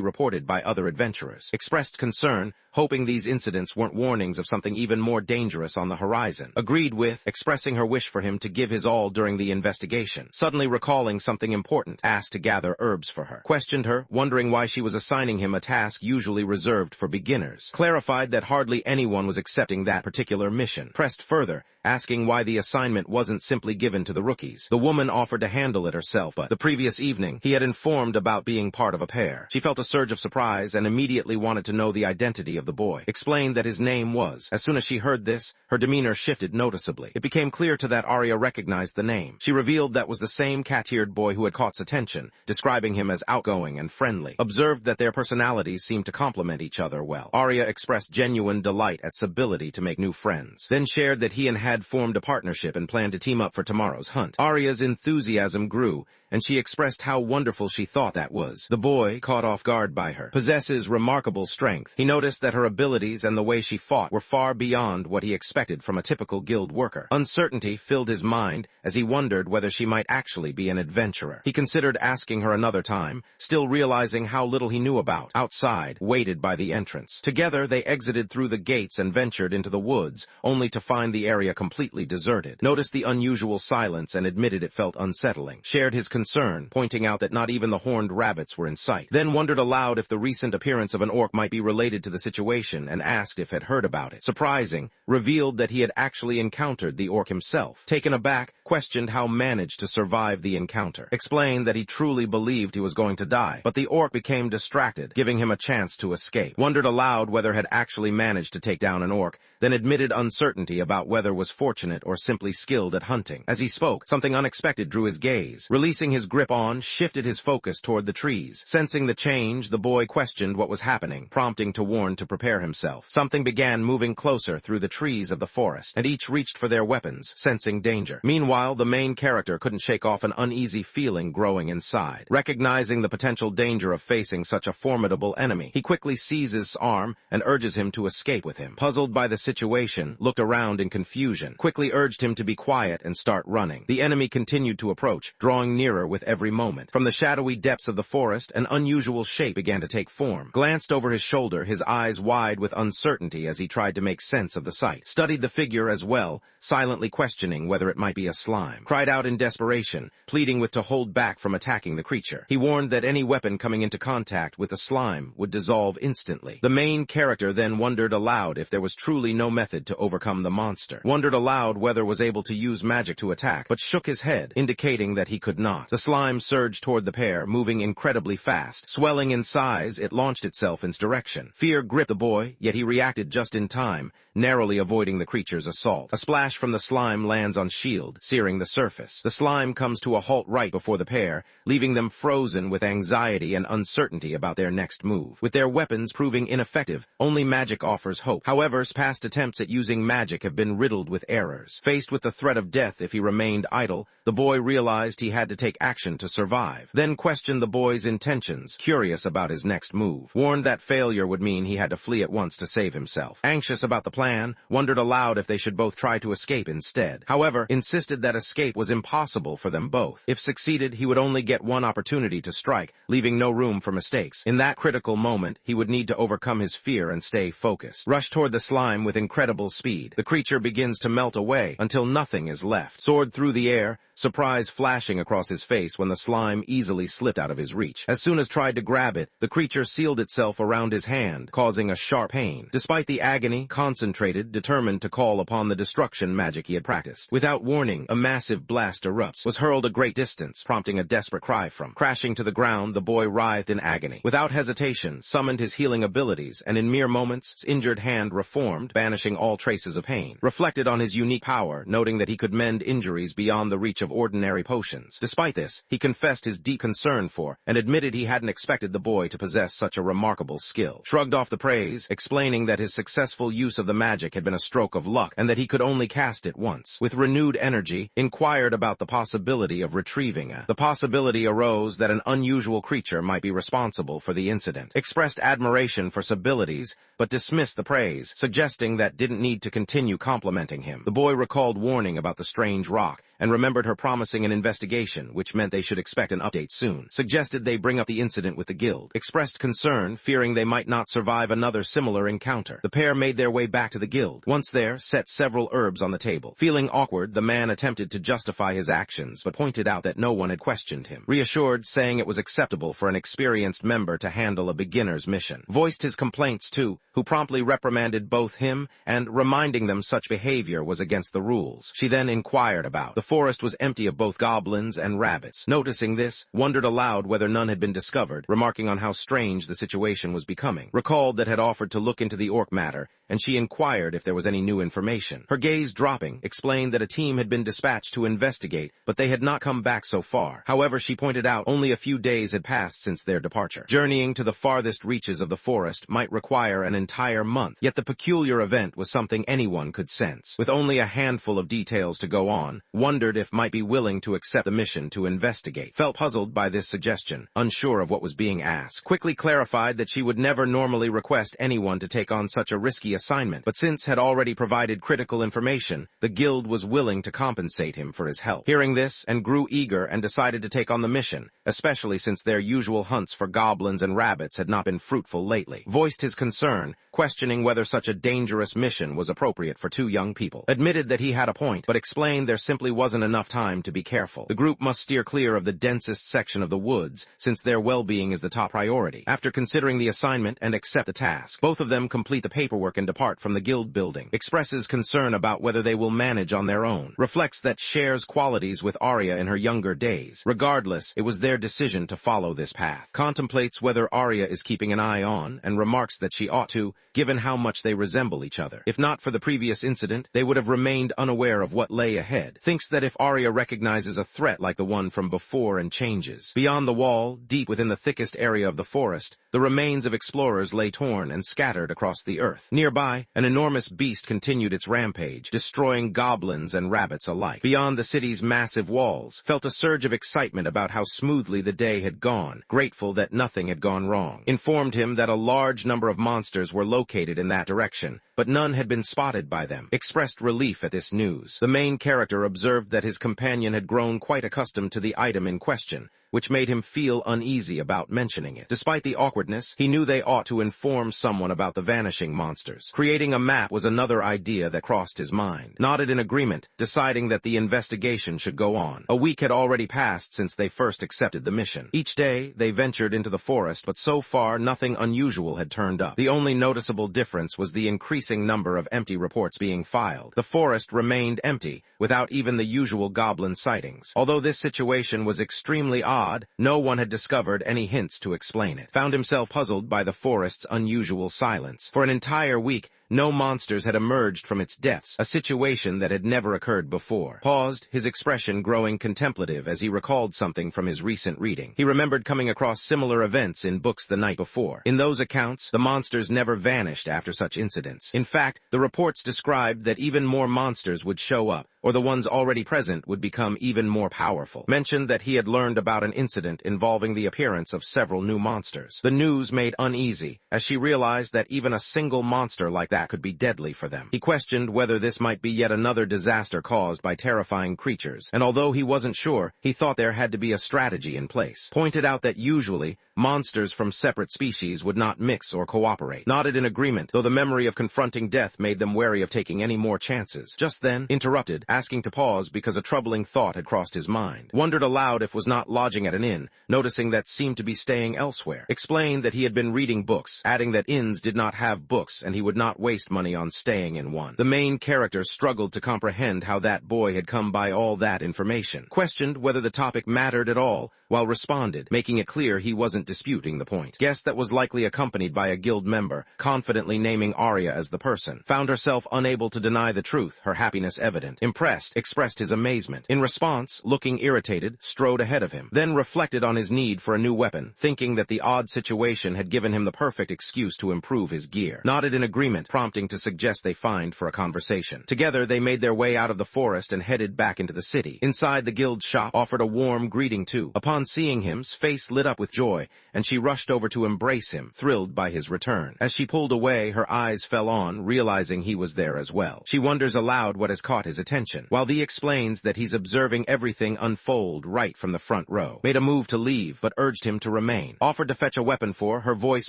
reported by other adventurers. Expressed concern, hoping these incidents weren't warnings of something even more dangerous on the horizon. Agreed with, expressing her wish for him to give his all during the investigation. Suddenly recalling something important, asked to gather herbs for her. Questioned her, wondering why she was assigning him a task usually reserved for beginners. Clarified that hardly anyone was accepting that particular mission. Pressed further, asking why the assignment wasn't simply given to the rookies. The woman offered to handle it herself, but the previous evening, he had informed about being part of a pair. She felt a surge of surprise and immediately wanted to know the identity of the boy. Explained that his name was. As soon as she heard this, her demeanor shifted noticeably. It became clear to that Arya recognized the name. She revealed that was the same cat-eared boy who had caught attention, describing him as outgoing and friendly. Observed that their personalities seemed to complement each other well. Arya expressed genuine delight at Sab's ability to make new friends. Then shared that he and had formed a partnership and planned to team up for tomorrow's hunt. Arya's enthusiasm grew, and she expressed how wonderful she thought that was. The boy, caught off guard by her, possesses remarkable strength. He noticed that her abilities and the way she fought were far beyond what he expected from a typical guild worker. Uncertainty filled his mind as he wondered whether she might actually be an adventurer. He considered asking her another time, still realizing how little he knew about. Outside, waited by the entrance. Together, they exited through the gates and ventured into the woods, only to find the area completely deserted. Noticed the unusual silence and admitted it felt unsettling. Shared his concern, pointing out that not even the horned rabbits were in sight. Then wondered aloud if the recent appearance of an orc might be related to the situation and asked if had heard about it. Surprising, revealed that he had actually encountered the orc himself. Taken aback, questioned how managed to survive the encounter. Explained that he truly believed he was going going to die, but the orc became distracted, giving him a chance to escape. Wondered aloud whether had actually managed to take down an orc, then admitted uncertainty about whether was fortunate or simply skilled at hunting. As he spoke, something unexpected drew his gaze. Releasing his grip on, shifted his focus toward the trees. Sensing the change, the boy questioned what was happening, prompting to warn to prepare himself. Something began moving closer through the trees of the forest, and each reached for their weapons, sensing danger. Meanwhile, the main character couldn't shake off an uneasy feeling growing inside. Recognizing the potential danger of facing such a formidable enemy, he quickly seizes his arm and urges him to escape with him. Puzzled by the situation, looked around in confusion, quickly urged him to be quiet and start running. The enemy continued to approach, drawing nearer with every moment. From the shadowy depths of the forest, an unusual shape began to take form. Glanced over his shoulder, his eyes wide with uncertainty as he tried to make sense of the sight. Studied the figure as well, silently questioning whether it might be a slime. Cried out in desperation, pleading with to hold back from attacking the creature. He warned that any weapon coming into contact with the slime would dissolve instantly. The main character then wondered aloud if there was truly no method to overcome the monster. Wondered aloud whether was able to use magic to attack, but shook his head, indicating that he could not. The slime surged toward the pair, moving incredibly fast. Swelling in size, it launched itself in its direction. Fear gripped the boy, yet he reacted just in time, narrowly avoiding the creature's assault. A splash from the slime lands on shield, searing the surface. The slime comes to a halt right before the pair, leaving them frozen with anxiety and uncertainty about their next move. With their weapons proving ineffective, only magic offers hope. However, past attempts at using magic have been riddled with errors. Faced with the threat of death if he remained idle, the boy realized he had to take action to survive. Then questioned the boy's intentions, curious about his next move. Warned that failure would mean he had to flee at once to save himself. Anxious about the plan, wondered aloud if they should both try to escape instead. However, insisted that escape was impossible for them both. If succeeded, he would only get one opportunity to strike, leaving no room for mistakes. In that critical moment, he would need to overcome his fear and stay focused. Rush toward the slime with incredible speed. The creature begins to melt away until nothing is left. Soared through the air, surprise flashing across his face when the slime easily slipped out of his reach. As soon as tried to grab it, the creature sealed itself around his hand, causing a sharp pain. Despite the agony, concentrated, determined to call upon the destruction magic he had practiced. Without warning, a massive blast erupts, was hurled a great distance, prompting a desperate cry from. Crashing to the ground, the boy writhed in agony. Without hesitation, summoned his healing abilities, and in mere moments, his injured hand reformed, banishing all traces of pain. Reflected on his unique power, noting that he could mend injuries beyond the reach of ordinary potions. Despite this, he confessed his deep concern for, and admitted he hadn't expected the boy to possess such a remarkable skill. Shrugged off the praise, explaining that his successful use of the magic had been a stroke of luck, and that he could only cast it once. With renewed energy, inquired about the possibility of retrieving it. The possibility arose that an unusual creature might be responsible for the incident. Expressed admiration for his abilities, but dismissed the praise, suggesting that didn't need to continue complimenting him. The boy recalled warning about the strange rock, and remembered her promising an investigation, which meant they should expect an update soon. Suggested they bring up the incident with the guild. Expressed concern, fearing they might not survive another similar encounter. The pair made their way back to the guild. Once there, set several herbs on the table. Feeling awkward, the man attempted to justify his actions, but pointed out that no one had questioned him. Reassured, saying it was acceptable for an experienced member to handle a beginner's mission. Voiced his complaints too, who promptly reprimanded both him and reminding them such behavior was against the rules. She then inquired about. The forest was empty of both goblins and rabbits. Noticing this, wondered aloud whether none had been discovered, remarking on how strange the situation was becoming. Recalled that had offered to look into the orc matter, and she inquired if there was any new information. Her gaze dropping, explained that a team had been dispatched to investigate, but they had not come back so far. However, she pointed out only a few days had passed since their departure. Journeying to the farthest reaches of the forest might require an entire month, yet the peculiar event was something anyone could sense. With only a handful of details to go on, wondered if might be willing to accept the mission to investigate. Felt puzzled by this suggestion, unsure of what was being asked. Quickly clarified that she would never normally request anyone to take on such a risky assignment, but since had already provided critical information, the guild was willing to compensate him for his help. Hearing this, and grew eager and decided to take on the mission, especially since their usual hunts for goblins and rabbits had not been fruitful lately. Voiced his concern, questioning whether such a dangerous mission was appropriate for two young people. Admitted that he had a point, but explained there simply wasn't enough time time to be careful. The group must steer clear of the densest section of the woods, since their well-being is the top priority. After considering the assignment and accept the task, both of them complete the paperwork and depart from the guild building. Expresses concern about whether they will manage on their own. Reflects that shares qualities with Arya in her younger days. Regardless, it was their decision to follow this path. Contemplates whether Arya is keeping an eye on, and remarks that she ought to, given how much they resemble each other. If not for the previous incident, they would have remained unaware of what lay ahead. Thinks that if Arya recognizes a threat like the one from before and changes. Beyond the wall, deep within the thickest area of the forest, the remains of explorers lay torn and scattered across the earth. Nearby, an enormous beast continued its rampage, destroying goblins and rabbits alike. Beyond the city's massive walls, felt a surge of excitement about how smoothly the day had gone, grateful that nothing had gone wrong. Informed him that a large number of monsters were located in that direction, but none had been spotted by them. Expressed relief at this news. The main character observed that his companion had grown quite accustomed to the item in question, which made him feel uneasy about mentioning it. Despite the awkwardness, he knew they ought to inform someone about the vanishing monsters. Creating a map was another idea that crossed his mind. Nodded in agreement, deciding that the investigation should go on. A week had already passed since they first accepted the mission. Each day, they ventured into the forest, but so far nothing unusual had turned up. The only noticeable difference was the increasing number of empty reports being filed. The forest remained empty, without even the usual goblin sightings. Although this situation was extremely odd, no one had discovered any hints to explain it. Found himself puzzled by the forest's unusual silence. For an entire week, no monsters had emerged from its depths, a situation that had never occurred before. Paused, his expression growing contemplative as he recalled something from his recent reading. He remembered coming across similar events in books the night before. In those accounts, the monsters never vanished after such incidents. In fact, the reports described that even more monsters would show up, or the ones already present would become even more powerful. Mentioned that he had learned about an incident involving the appearance of several new monsters. The news made uneasy, as she realized that even a single monster like that could be deadly for them. He questioned whether this might be yet another disaster caused by terrifying creatures, and although he wasn't sure, he thought there had to be a strategy in place. Pointed out that usually, monsters from separate species would not mix or cooperate. Nodded in agreement, though the memory of confronting death made them wary of taking any more chances. Just then, interrupted, asking to pause because a troubling thought had crossed his mind. Wondered aloud if was not lodging at an inn, noticing that seemed to be staying elsewhere. Explained that he had been reading books, adding that inns did not have books and he would not waste money on staying in one. The main character struggled to comprehend how that boy had come by all that information. Questioned whether the topic mattered at all, while responded, making it clear he wasn't disputing the point. Guessed that was likely accompanied by a guild member, confidently naming Arya as the person. Found herself unable to deny the truth, her happiness evident. Impressed, expressed his amazement. In response, looking irritated, strode ahead of him. Then reflected on his need for a new weapon, thinking that the odd situation had given him the perfect excuse to improve his gear. Nodded in agreement, prompting to suggest they find for a conversation. Together, they made their way out of the forest and headed back into the city. Inside the guild shop, offered a warm greeting too. Upon seeing him, his face lit up with joy, and she rushed over to embrace him, thrilled by his return. As she pulled away, her eyes fell on, realizing he was there as well. She wonders aloud what has caught his attention, while Thee explains that he's observing everything unfold right from the front row. Made a move to leave, but urged him to remain. Offered to fetch a weapon for, her voice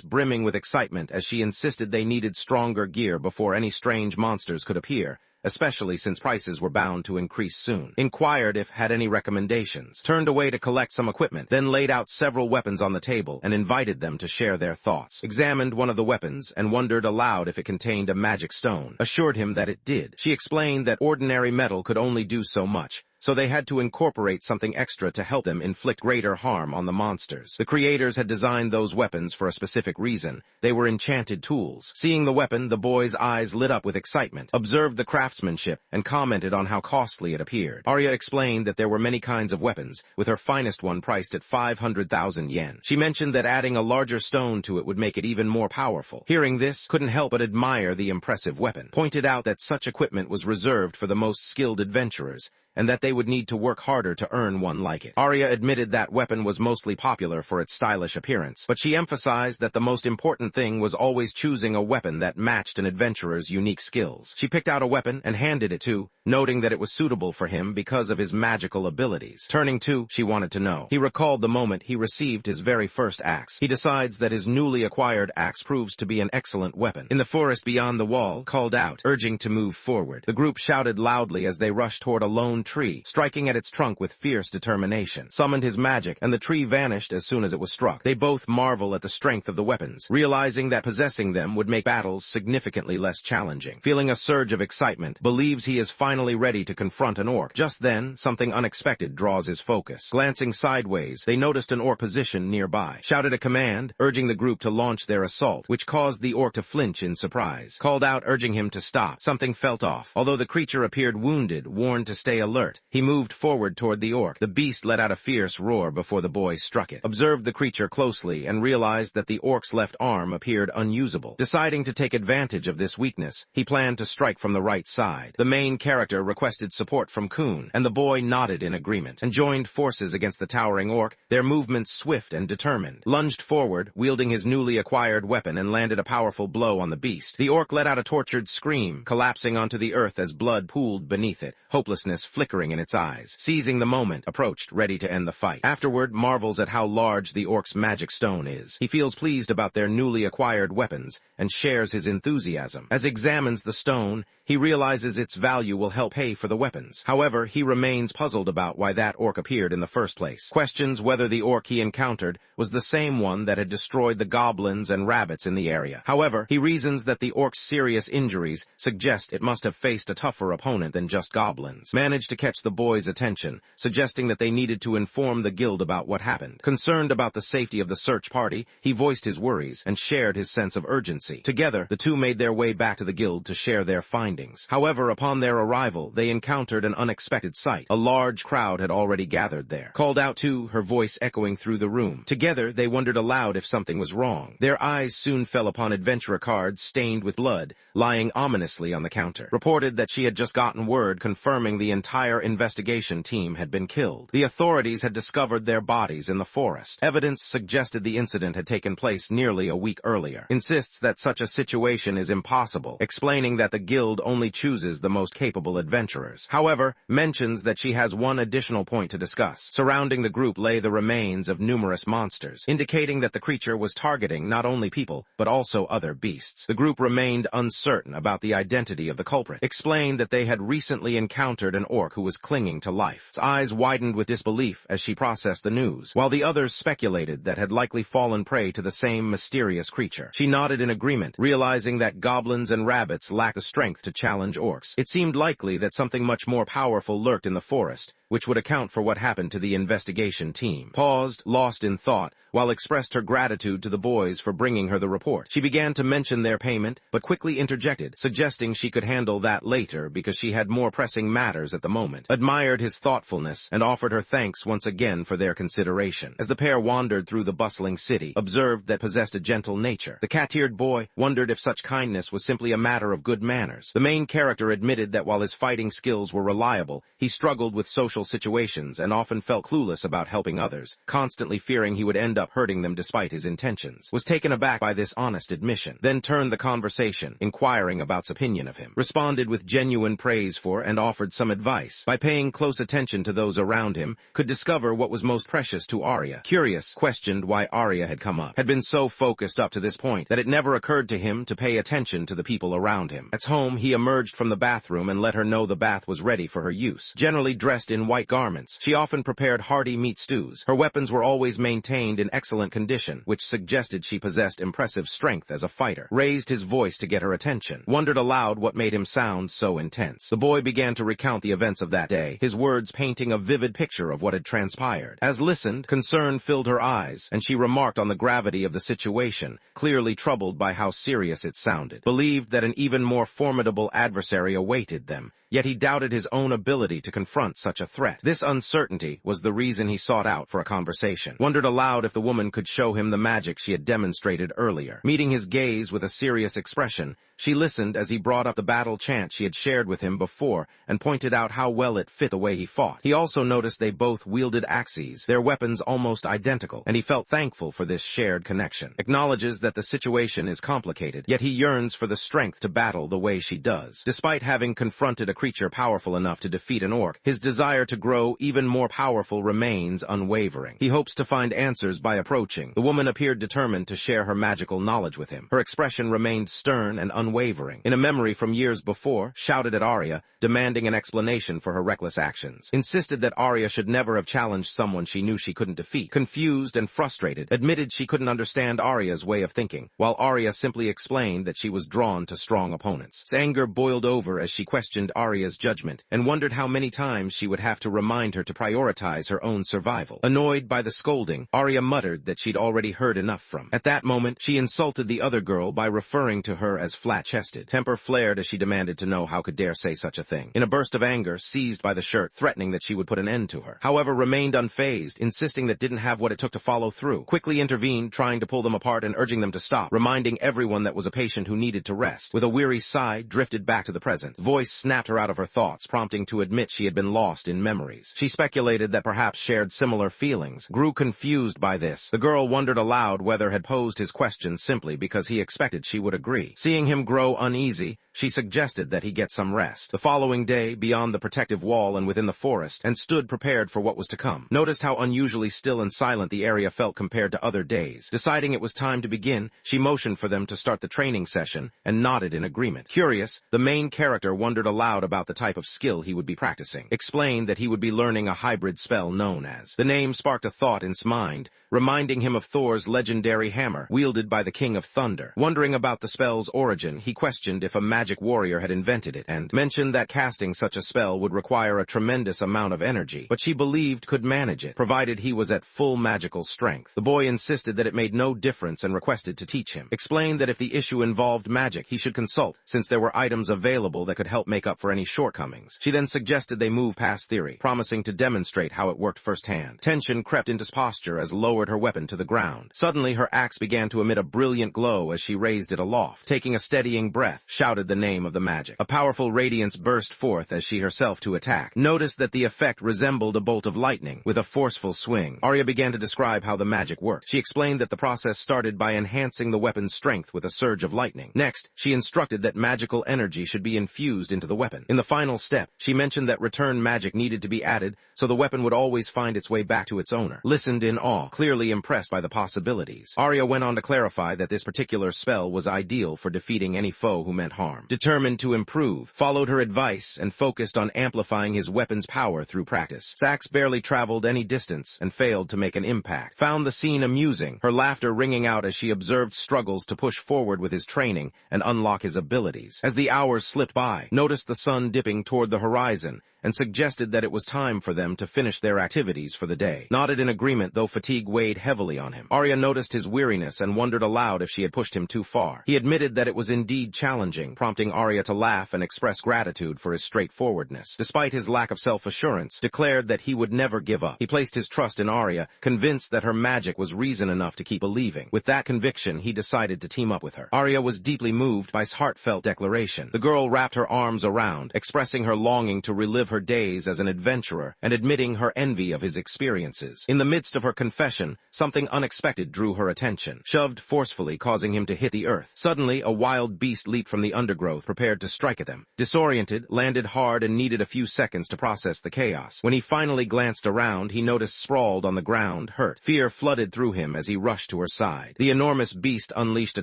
brimming with excitement as she insisted they needed stronger gear before any strange monsters could appear, especially since prices were bound to increase soon. Inquired if had any recommendations. Turned away to collect some equipment, then laid out several weapons on the table and invited them to share their thoughts. Examined one of the weapons and wondered aloud if it contained a magic stone. Assured him that it did. She explained that ordinary metal could only do so much, so they had to incorporate something extra to help them inflict greater harm on the monsters. The creators had designed those weapons for a specific reason. They were enchanted tools. Seeing the weapon, the boy's eyes lit up with excitement, observed the craftsmanship, and commented on how costly it appeared. Arya explained that there were many kinds of weapons, with her finest one priced at 500,000 yen. She mentioned that adding a larger stone to it would make it even more powerful. Hearing this, couldn't help but admire the impressive weapon. Pointed out that such equipment was reserved for the most skilled adventurers, and that they would need to work harder to earn one like it. Arya admitted that weapon was mostly popular for its stylish appearance, but she emphasized that the most important thing was always choosing a weapon that matched an adventurer's unique skills. She picked out a weapon and handed it to, noting that it was suitable for him because of his magical abilities. Turning to, she wanted to know. He recalled the moment he received his very first axe. He decides that his newly acquired axe proves to be an excellent weapon. In the forest beyond the wall, called out, urging to move forward. The group shouted loudly as they rushed toward a lone tree, striking at its trunk with fierce determination. Summoned his magic, and the tree vanished as soon as it was struck. They both marvel at the strength of the weapons, realizing that possessing them would make battles significantly less challenging. Feeling a surge of excitement, believes he is finally ready to confront an orc. Just then, something unexpected draws his focus. Glancing sideways, they noticed an orc positioned nearby. Shouted a command, urging the group to launch their assault, which caused the orc to flinch in surprise. Called out, urging him to stop. Something felt off. Although the creature appeared wounded, warned to stay alert, he moved forward toward the orc. The beast let out a fierce roar before the boy struck it. Observed the creature closely and realized that the orc's left arm appeared unusable. Deciding to take advantage of this weakness, he planned to strike from the right side. The main character requested support from Kun, and the boy nodded in agreement, and joined forces against the towering orc, their movements swift and determined. Lunged forward, wielding his newly acquired weapon, and landed a powerful blow on the beast. The orc let out a tortured scream, collapsing onto the earth as blood pooled beneath it, hopelessness flickering in its eyes. Seizing the moment, approached, ready to end the fight. Afterward, marvels at how large the orc's magic stone is. He feels pleased about their newly acquired weapons, and shares his enthusiasm. As he examines the stone, he realizes its value will help pay for the weapons. However, he remains puzzled about why that orc appeared in the first place. Questions whether the orc he encountered was the same one that had destroyed the goblins and rabbits in the area. However, he reasons that the orc's serious injuries suggest it must have faced a tougher opponent than just goblins. Managed to catch the boy's attention, suggesting that they needed to inform the guild about what happened. Concerned about the safety of the search party, he voiced his worries and shared his sense of urgency. Together, the two made their way back to the guild to share their findings. However, upon their arrival, they encountered an unexpected sight. A large crowd had already gathered there. Called out to, her voice echoing through the room. Together, they wondered aloud if something was wrong. Their eyes soon fell upon adventurer cards stained with blood, lying ominously on the counter. Reported that she had just gotten word confirming the entire investigation team had been killed. The authorities had discovered their bodies in the forest. Evidence suggested the incident had taken place nearly a week earlier. Insists that such a situation is impossible, explaining that the guild only chooses the most capable adventurers. However, mentions that she has one additional point to discuss. Surrounding the group lay the remains of numerous monsters, indicating that the creature was targeting not only people, but also other beasts. The group remained uncertain about the identity of the culprit, explained that they had recently encountered an orc who was clinging to life. His eyes widened with disbelief as she processed the news, while the others speculated that had likely fallen prey to the same mysterious creature. She nodded in agreement, realizing that goblins and rabbits lack the strength to challenge orcs. It seemed likely that something much more powerful lurked in the forest, which would account for what happened to the investigation team. Paused, lost in thought, while expressed her gratitude to the boys for bringing her the report. She began to mention their payment, but quickly interjected, suggesting she could handle that later because she had more pressing matters at the moment. Admired his thoughtfulness and offered her thanks once again for their consideration. As the pair wandered through the bustling city, observed that possessed a gentle nature. The cat-eared boy wondered if such kindness was simply a matter of good manners. The main character admitted that while his fighting skills were reliable, he struggled with social situations and often felt clueless about helping others, constantly fearing he would end up hurting them despite his intentions. Was taken aback by this honest admission, then turned the conversation, inquiring about's opinion of him. Responded with genuine praise for and offered some advice. By paying close attention to those around him, could discover what was most precious to Arya. Curious, questioned why Arya had come up. Had been so focused up to this point that it never occurred to him to pay attention to the people around him. At home, he emerged from the bathroom and let her know the bath was ready for her use. Generally dressed in white garments, she often prepared hearty meat stews. Her weapons were always maintained in excellent condition, which suggested she possessed impressive strength as a fighter. Raised his voice to get her attention. Wondered aloud what made him sound so intense. The boy began to recount the events of that day, his words painting a vivid picture of what had transpired. As listened, concern filled her eyes, and she remarked on the gravity of the situation, clearly troubled by how serious it sounded. Believed that an even more formidable adversary awaited them, yet he doubted his own ability to confront such a threat. This uncertainty was the reason he sought out for a conversation. Wondered aloud if the woman could show him the magic she had demonstrated earlier. Meeting his gaze with a serious expression, she listened as he brought up the battle chant she had shared with him before and pointed out how well it fit the way he fought. He also noticed they both wielded axes, their weapons almost identical, and he felt thankful for this shared connection. Acknowledges that the situation is complicated, yet he yearns for the strength to battle the way she does. Despite having confronted a creature powerful enough to defeat an orc, his desire to grow even more powerful remains unwavering. He hopes to find answers by approaching. The woman appeared determined to share her magical knowledge with him. Her expression remained stern and unwavering. In a memory from years before, shouted at Arya, demanding an explanation for her reckless actions. Insisted that Arya should never have challenged someone she knew she couldn't defeat. Confused and frustrated, admitted she couldn't understand Arya's way of thinking, while Arya simply explained that she was drawn to strong opponents. His anger boiled over as she questioned Arya's judgment, and wondered how many times she would have to remind her to prioritize her own survival. Annoyed by the scolding, Arya muttered that she'd already heard enough from. At that moment, she insulted the other girl by referring to her as flat-chested. Temper flared as she demanded to know how could dare say such a thing. In a burst of anger, seized by the shirt, threatening that she would put an end to her. However, remained unfazed, insisting that didn't have what it took to follow through. Quickly intervened, trying to pull them apart and urging them to stop, reminding everyone that was a patient who needed to rest. With a weary sigh, drifted back to the present. Voice snapped her out of her thoughts, prompting to admit she had been lost in memories. She speculated that perhaps shared similar feelings. Grew confused by this. The girl wondered aloud whether had posed his question simply because he expected she would agree. Seeing him grow uneasy, she suggested that he get some rest. The following day, beyond the protective wall and within the forest, and stood prepared for what was to come. Noticed how unusually still and silent the area felt compared to other days. Deciding it was time to begin, she motioned for them to start the training session and nodded in agreement. Curious, the main character wondered aloud about the type of skill he would be practicing. Explained that he would be learning a hybrid spell known as. The name sparked a thought in his mind, reminding him of Thor's legendary hammer, wielded by the King of Thunder. Wondering about the spell's origin, he questioned if a magic warrior had invented it, and mentioned that casting such a spell would require a tremendous amount of energy, but she believed could manage it, provided he was at full magical strength. The boy insisted that it made no difference and requested to teach him. Explained that if the issue involved magic, he should consult, since there were items available that could help make up for any shortcomings. She then suggested they move past theory, promising to demonstrate how it worked firsthand. Tension crept into his posture as lowered her weapon to the ground. Suddenly, her axe began to emit a brilliant glow as she raised it aloft. Taking a steadying breath, shouted the name of the magic. A powerful radiance burst forth as she herself to attack. Noticed that the effect resembled a bolt of lightning. With a forceful swing, Arya began to describe how the magic worked. She explained that the process started by enhancing the weapon's strength with a surge of lightning. Next, she instructed that magical energy should be infused into the weapon. In the final step, she mentioned that return magic needed to be added so the weapon would always find its way back to its owner. Listened in awe, clearly impressed by the possibilities. Arya went on to clarify that this particular spell was ideal for defeating any foe who meant harm. Determined to improve, followed her advice and focused on amplifying his weapon's power through practice. Sax barely traveled any distance and failed to make an impact. Found the scene amusing, her laughter ringing out as she observed struggles to push forward with his training and unlock his abilities. As the hours slipped by, noticed the sun dipping toward the horizon and suggested that it was time for them to finish their activities for the day. Nodded in agreement, though fatigue weighed heavily on him. Arya noticed his weariness and wondered aloud if she had pushed him too far. He admitted that it was indeed challenging, prompting Arya to laugh and express gratitude for his straightforwardness. Despite his lack of self-assurance, declared that he would never give up. He placed his trust in Arya, convinced that her magic was reason enough to keep believing. With that conviction, he decided to team up with her. Arya was deeply moved by his heartfelt declaration. The girl wrapped her arms around, expressing her longing to relive her days as an adventurer and admitting her envy of his experiences. In the midst of her confession, something unexpected drew her attention. Shoved forcefully, causing him to hit the earth. Suddenly, a wild beast leaped from the undergrowth, prepared to strike at them. Disoriented, landed hard and needed a few seconds to process the chaos. When he finally glanced around, he noticed sprawled on the ground, hurt. Fear flooded through him as he rushed to her side. The enormous beast unleashed a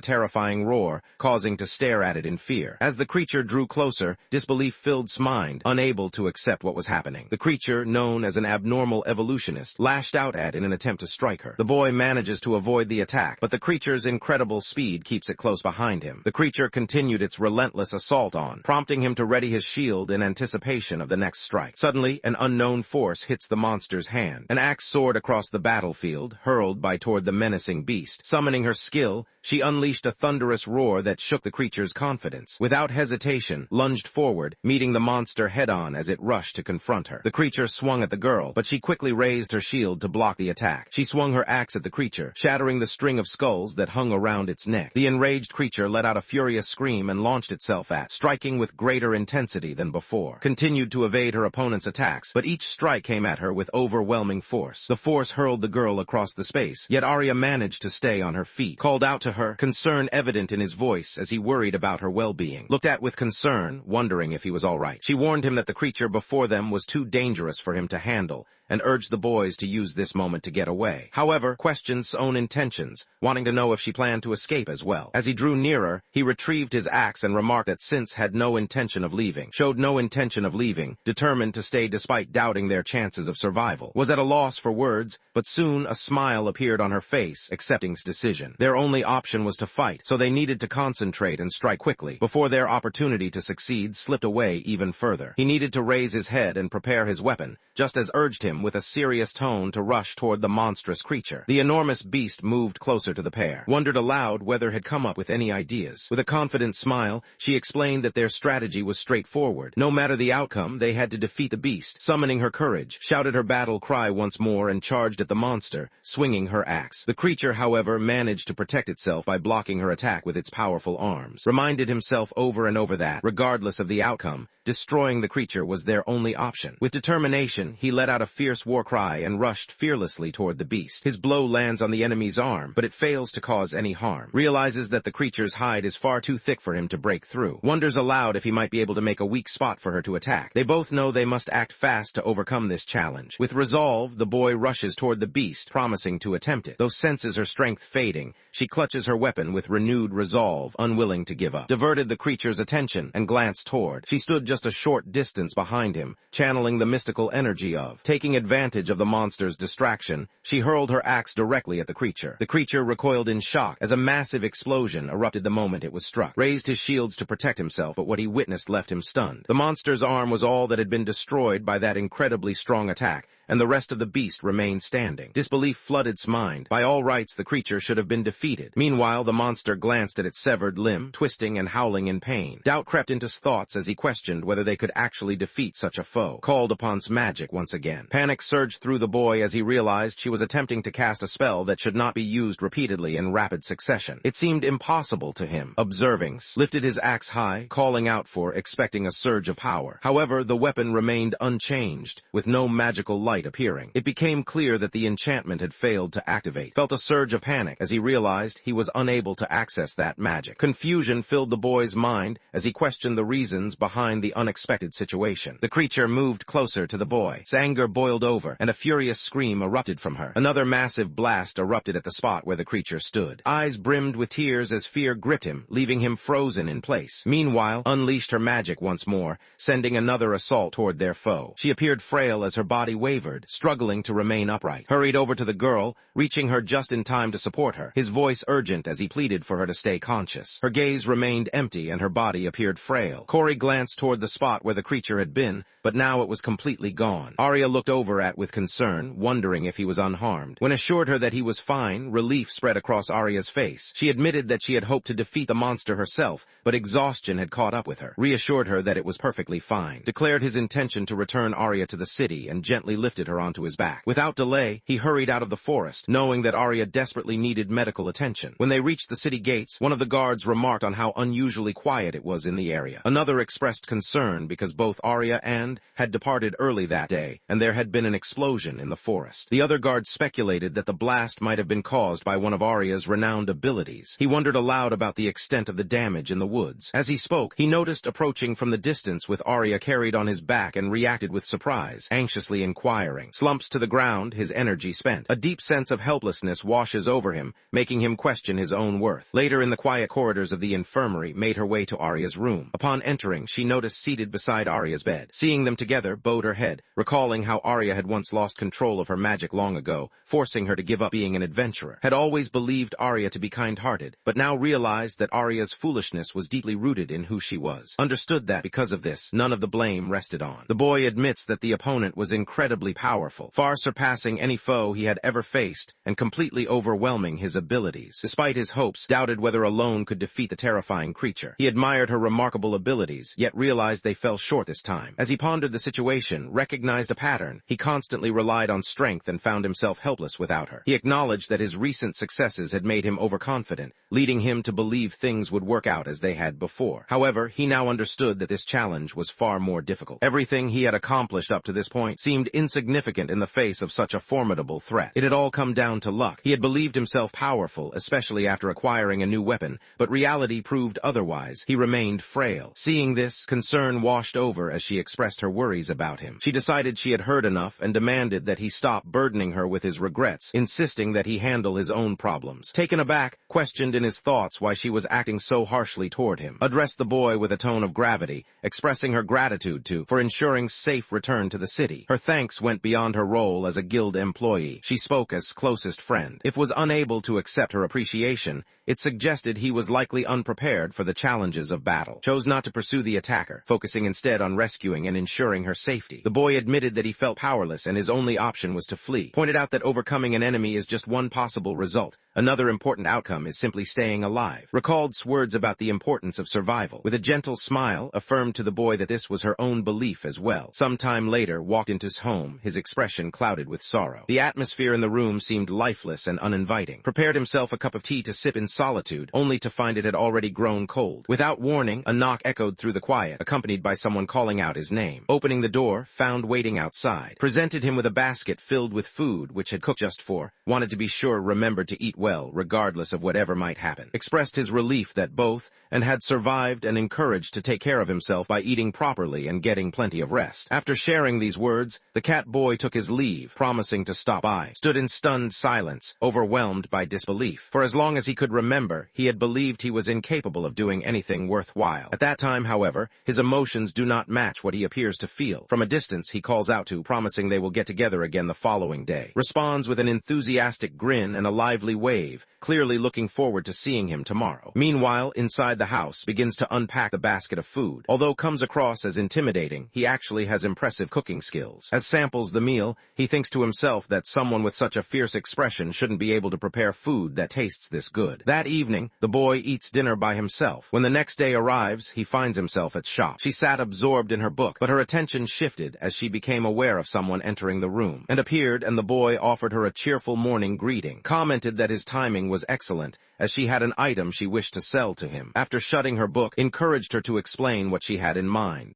terrifying roar, causing to stare at it in fear. As the creature drew closer, disbelief filled his mind, unable to accept what was happening. The creature, known as an abnormal evolutionist, lashed out at in an attempt to strike her. The boy manages to avoid the attack, but the creature's incredible speed keeps it close behind him. The creature continued its relentless assault on, prompting him to ready his shield in anticipation of the next strike. Suddenly, an unknown force hits the monster's hand. An axe soared across the battlefield, hurled by toward the menacing beast. Summoning her skill, she unleashed a thunderous roar that shook the creature's confidence. Without hesitation, lunged forward, meeting the monster head-on as it rushed to confront her. The creature swung at the girl, but she quickly raised her shield to block the attack. She swung her axe at the creature, shattering the string of skulls that hung around its neck. The enraged creature let out a furious scream and launched itself at, striking with greater intensity than before. Continued to evade her opponent's attacks, but each strike came at her with overwhelming force. The force hurled the girl across the space, yet Arya managed to stay on her feet. Called out to her, concern evident in his voice as he worried about her well-being. Looked at with concern, wondering if he was all right. She warned him that the creature before them was too dangerous for him to handle, and urged the boys to use this moment to get away. However, questioned Sun's own intentions, wanting to know if she planned to escape as well. As he drew nearer, he retrieved his axe and remarked that Sin showed no intention of leaving, determined to stay despite doubting their chances of survival. Was at a loss for words, but soon a smile appeared on her face, accepting his decision. Their only option was to fight, so they needed to concentrate and strike quickly, before their opportunity to succeed slipped away even further. He needed to raise his head and prepare his weapon, just as urged him with a serious tone to rush toward the monstrous creature. The enormous beast moved closer to the pair, wondered aloud whether had come up with any ideas. With a confident smile, she explained that their strategy was straightforward. No matter the outcome, they had to defeat the beast. Summoning her courage, shouted her battle cry once more and charged at the monster, swinging her axe. The creature, however, managed to protect itself by blocking her attack with its powerful arms. Reminded himself over and over that, regardless of the outcome, destroying the creature was their only option. With determination, he let out a fierce war cry and rushed fearlessly toward the beast. His blow lands on the enemy's arm, but it fails to cause any harm. Realizes that the creature's hide is far too thick for him to break through. Wonders aloud if he might be able to make a weak spot for her to attack. They both know they must act fast to overcome this challenge. With resolve, the boy rushes toward the beast, promising to attempt it. Though senses her strength fading, she clutches her weapon with renewed resolve, unwilling to give up. Diverted the creature's attention and glanced toward. She stood just a short distance behind him, channeling the mystical energy of. Taking advantage of the monster's distraction, she hurled her axe directly at the creature. The creature recoiled in shock as a massive explosion erupted the moment it was struck. Raised his shields to protect himself, but what he witnessed left him stunned. The monster's arm was all that had been destroyed by that incredibly strong attack, and the rest of the beast remained standing. Disbelief flooded his mind. By all rights, the creature should have been defeated. Meanwhile, the monster glanced at its severed limb, twisting and howling in pain. Doubt crept into his thoughts as he questioned whether they could actually defeat such a foe. Called upon his magic once again. Panic surged through the boy as he realized she was attempting to cast a spell that should not be used repeatedly in rapid succession. It seemed impossible to him. Observing, lifted his axe high, calling out for, expecting a surge of power. However, the weapon remained unchanged, with no magical light appearing. It became clear that the enchantment had failed to activate. Felt a surge of panic as he realized he was unable to access that magic. Confusion filled the boy's mind as he questioned the reasons behind the unexpected situation. The creature moved closer to the boy. His anger boiled over, and a furious scream erupted from her. Another massive blast erupted at the spot where the creature stood. Eyes brimmed with tears as fear gripped him, leaving him frozen in place. Meanwhile, unleashed her magic once more, sending another assault toward their foe. She appeared frail as her body wavered, struggling to remain upright. Hurried over to the girl, reaching her just in time to support her, his voice urgent as he pleaded for her to stay conscious. Her gaze remained empty and her body appeared frail. Corey glanced toward the spot where the creature had been, but now it was completely gone. Arya looked over at with concern, wondering if he was unharmed. When assured her that he was fine, relief spread across Arya's face. She admitted that she had hoped to defeat the monster herself, but exhaustion had caught up with her. Reassured her that it was perfectly fine. Declared his intention to return Arya to the city and gently lifted her onto his back. Without delay, he hurried out of the forest, knowing that Arya desperately needed medical attention. When they reached the city gates, one of the guards remarked on how unusually quiet it was in the area. Another expressed concern because both Arya and had departed early that day, and there had been an explosion in the forest. The other guard speculated that the blast might have been caused by one of Arya's renowned abilities. He wondered aloud about the extent of the damage in the woods. As he spoke, he noticed approaching from the distance with Arya carried on his back and reacted with surprise, anxiously inquiring. Slumps to the ground, his energy spent. A deep sense of helplessness washes over him, making him question his own worth. Later in the quiet corridors of the infirmary, made her way to Arya's room. Upon entering, she noticed seated beside Arya's bed. Seeing them together, bowed her head, recalling how Arya had once lost control of her magic long ago, forcing her to give up being an adventurer. Had always believed Arya to be kind-hearted, but now realized that Arya's foolishness was deeply rooted in who she was. Understood that, because of this, none of the blame rested on. The boy admits that the opponent was incredibly powerful, far surpassing any foe he had ever faced, and completely overwhelming his abilities. Despite his hopes, doubted whether alone could defeat the terrifying creature. He admired her remarkable abilities, yet realized they fell short this time. As he pondered the situation, recognized a pattern. He constantly relied on strength and found himself helpless without her. He acknowledged that his recent successes had made him overconfident, leading him to believe things would work out as they had before. However, he now understood that this challenge was far more difficult. Everything he had accomplished up to this point seemed insufficient insignificant in the face of such a formidable threat. It had all come down to luck. He had believed himself powerful, especially after acquiring a new weapon, but reality proved otherwise. He remained frail. Seeing this, concern washed over as she expressed her worries about him. She decided she had heard enough and demanded that he stop burdening her with his regrets, insisting that he handle his own problems. Taken aback, questioned in his thoughts why she was acting so harshly toward him, addressed the boy with a tone of gravity, expressing her gratitude for ensuring safe return to the city. Her thanks went beyond her role as a guild employee. She spoke as closest friend. If was unable to accept her appreciation, it suggested he was likely unprepared for the challenges of battle. Chose not to pursue the attacker, focusing instead on rescuing and ensuring her safety. The boy admitted that he felt powerless and his only option was to flee. Pointed out that overcoming an enemy is just one possible result. Another important outcome is simply staying alive. Recalled words about the importance of survival. With a gentle smile, affirmed to the boy that this was her own belief as well. Some time later, walked into his home, his expression clouded with sorrow. The atmosphere in the room seemed lifeless and uninviting. Prepared himself a cup of tea to sip in solitude, only to find it had already grown cold. Without warning, a knock echoed through the quiet, accompanied by someone calling out his name. Opening the door, found waiting outside. Presented him with a basket filled with food, which had cooked just for. Wanted to be sure remembered to eat well, regardless of whatever might happen. Expressed his relief that both, and had survived and encouraged to take care of himself by eating properly and getting plenty of rest. After sharing these words, the cat boy took his leave, promising to stop by. Stood in stunned silence, overwhelmed by disbelief. For as long as he could remember, he had believed he was incapable of doing anything worthwhile. At that time, however, his emotions do not match what he appears to feel. From a distance, he calls out to, promising they will get together again the following day. Responds with an enthusiastic grin and a lively wave, clearly looking forward to seeing him tomorrow. Meanwhile, inside the house, begins to unpack the basket of food. Although comes across as intimidating, he actually has impressive cooking skills. As samples the meal, he thinks to himself that someone with such a fierce expression shouldn't be able to prepare food that tastes this good. That evening, the boy eats dinner by himself. When the next day arrives, he finds himself at shop. She sat absorbed in her book, but her attention shifted as she became aware of someone entering the room, and appeared, and the boy offered her a cheerful morning greeting. Commented that his timing was excellent, as she had an item she wished to sell to him. After shutting her book, encouraged her to explain what she had in mind.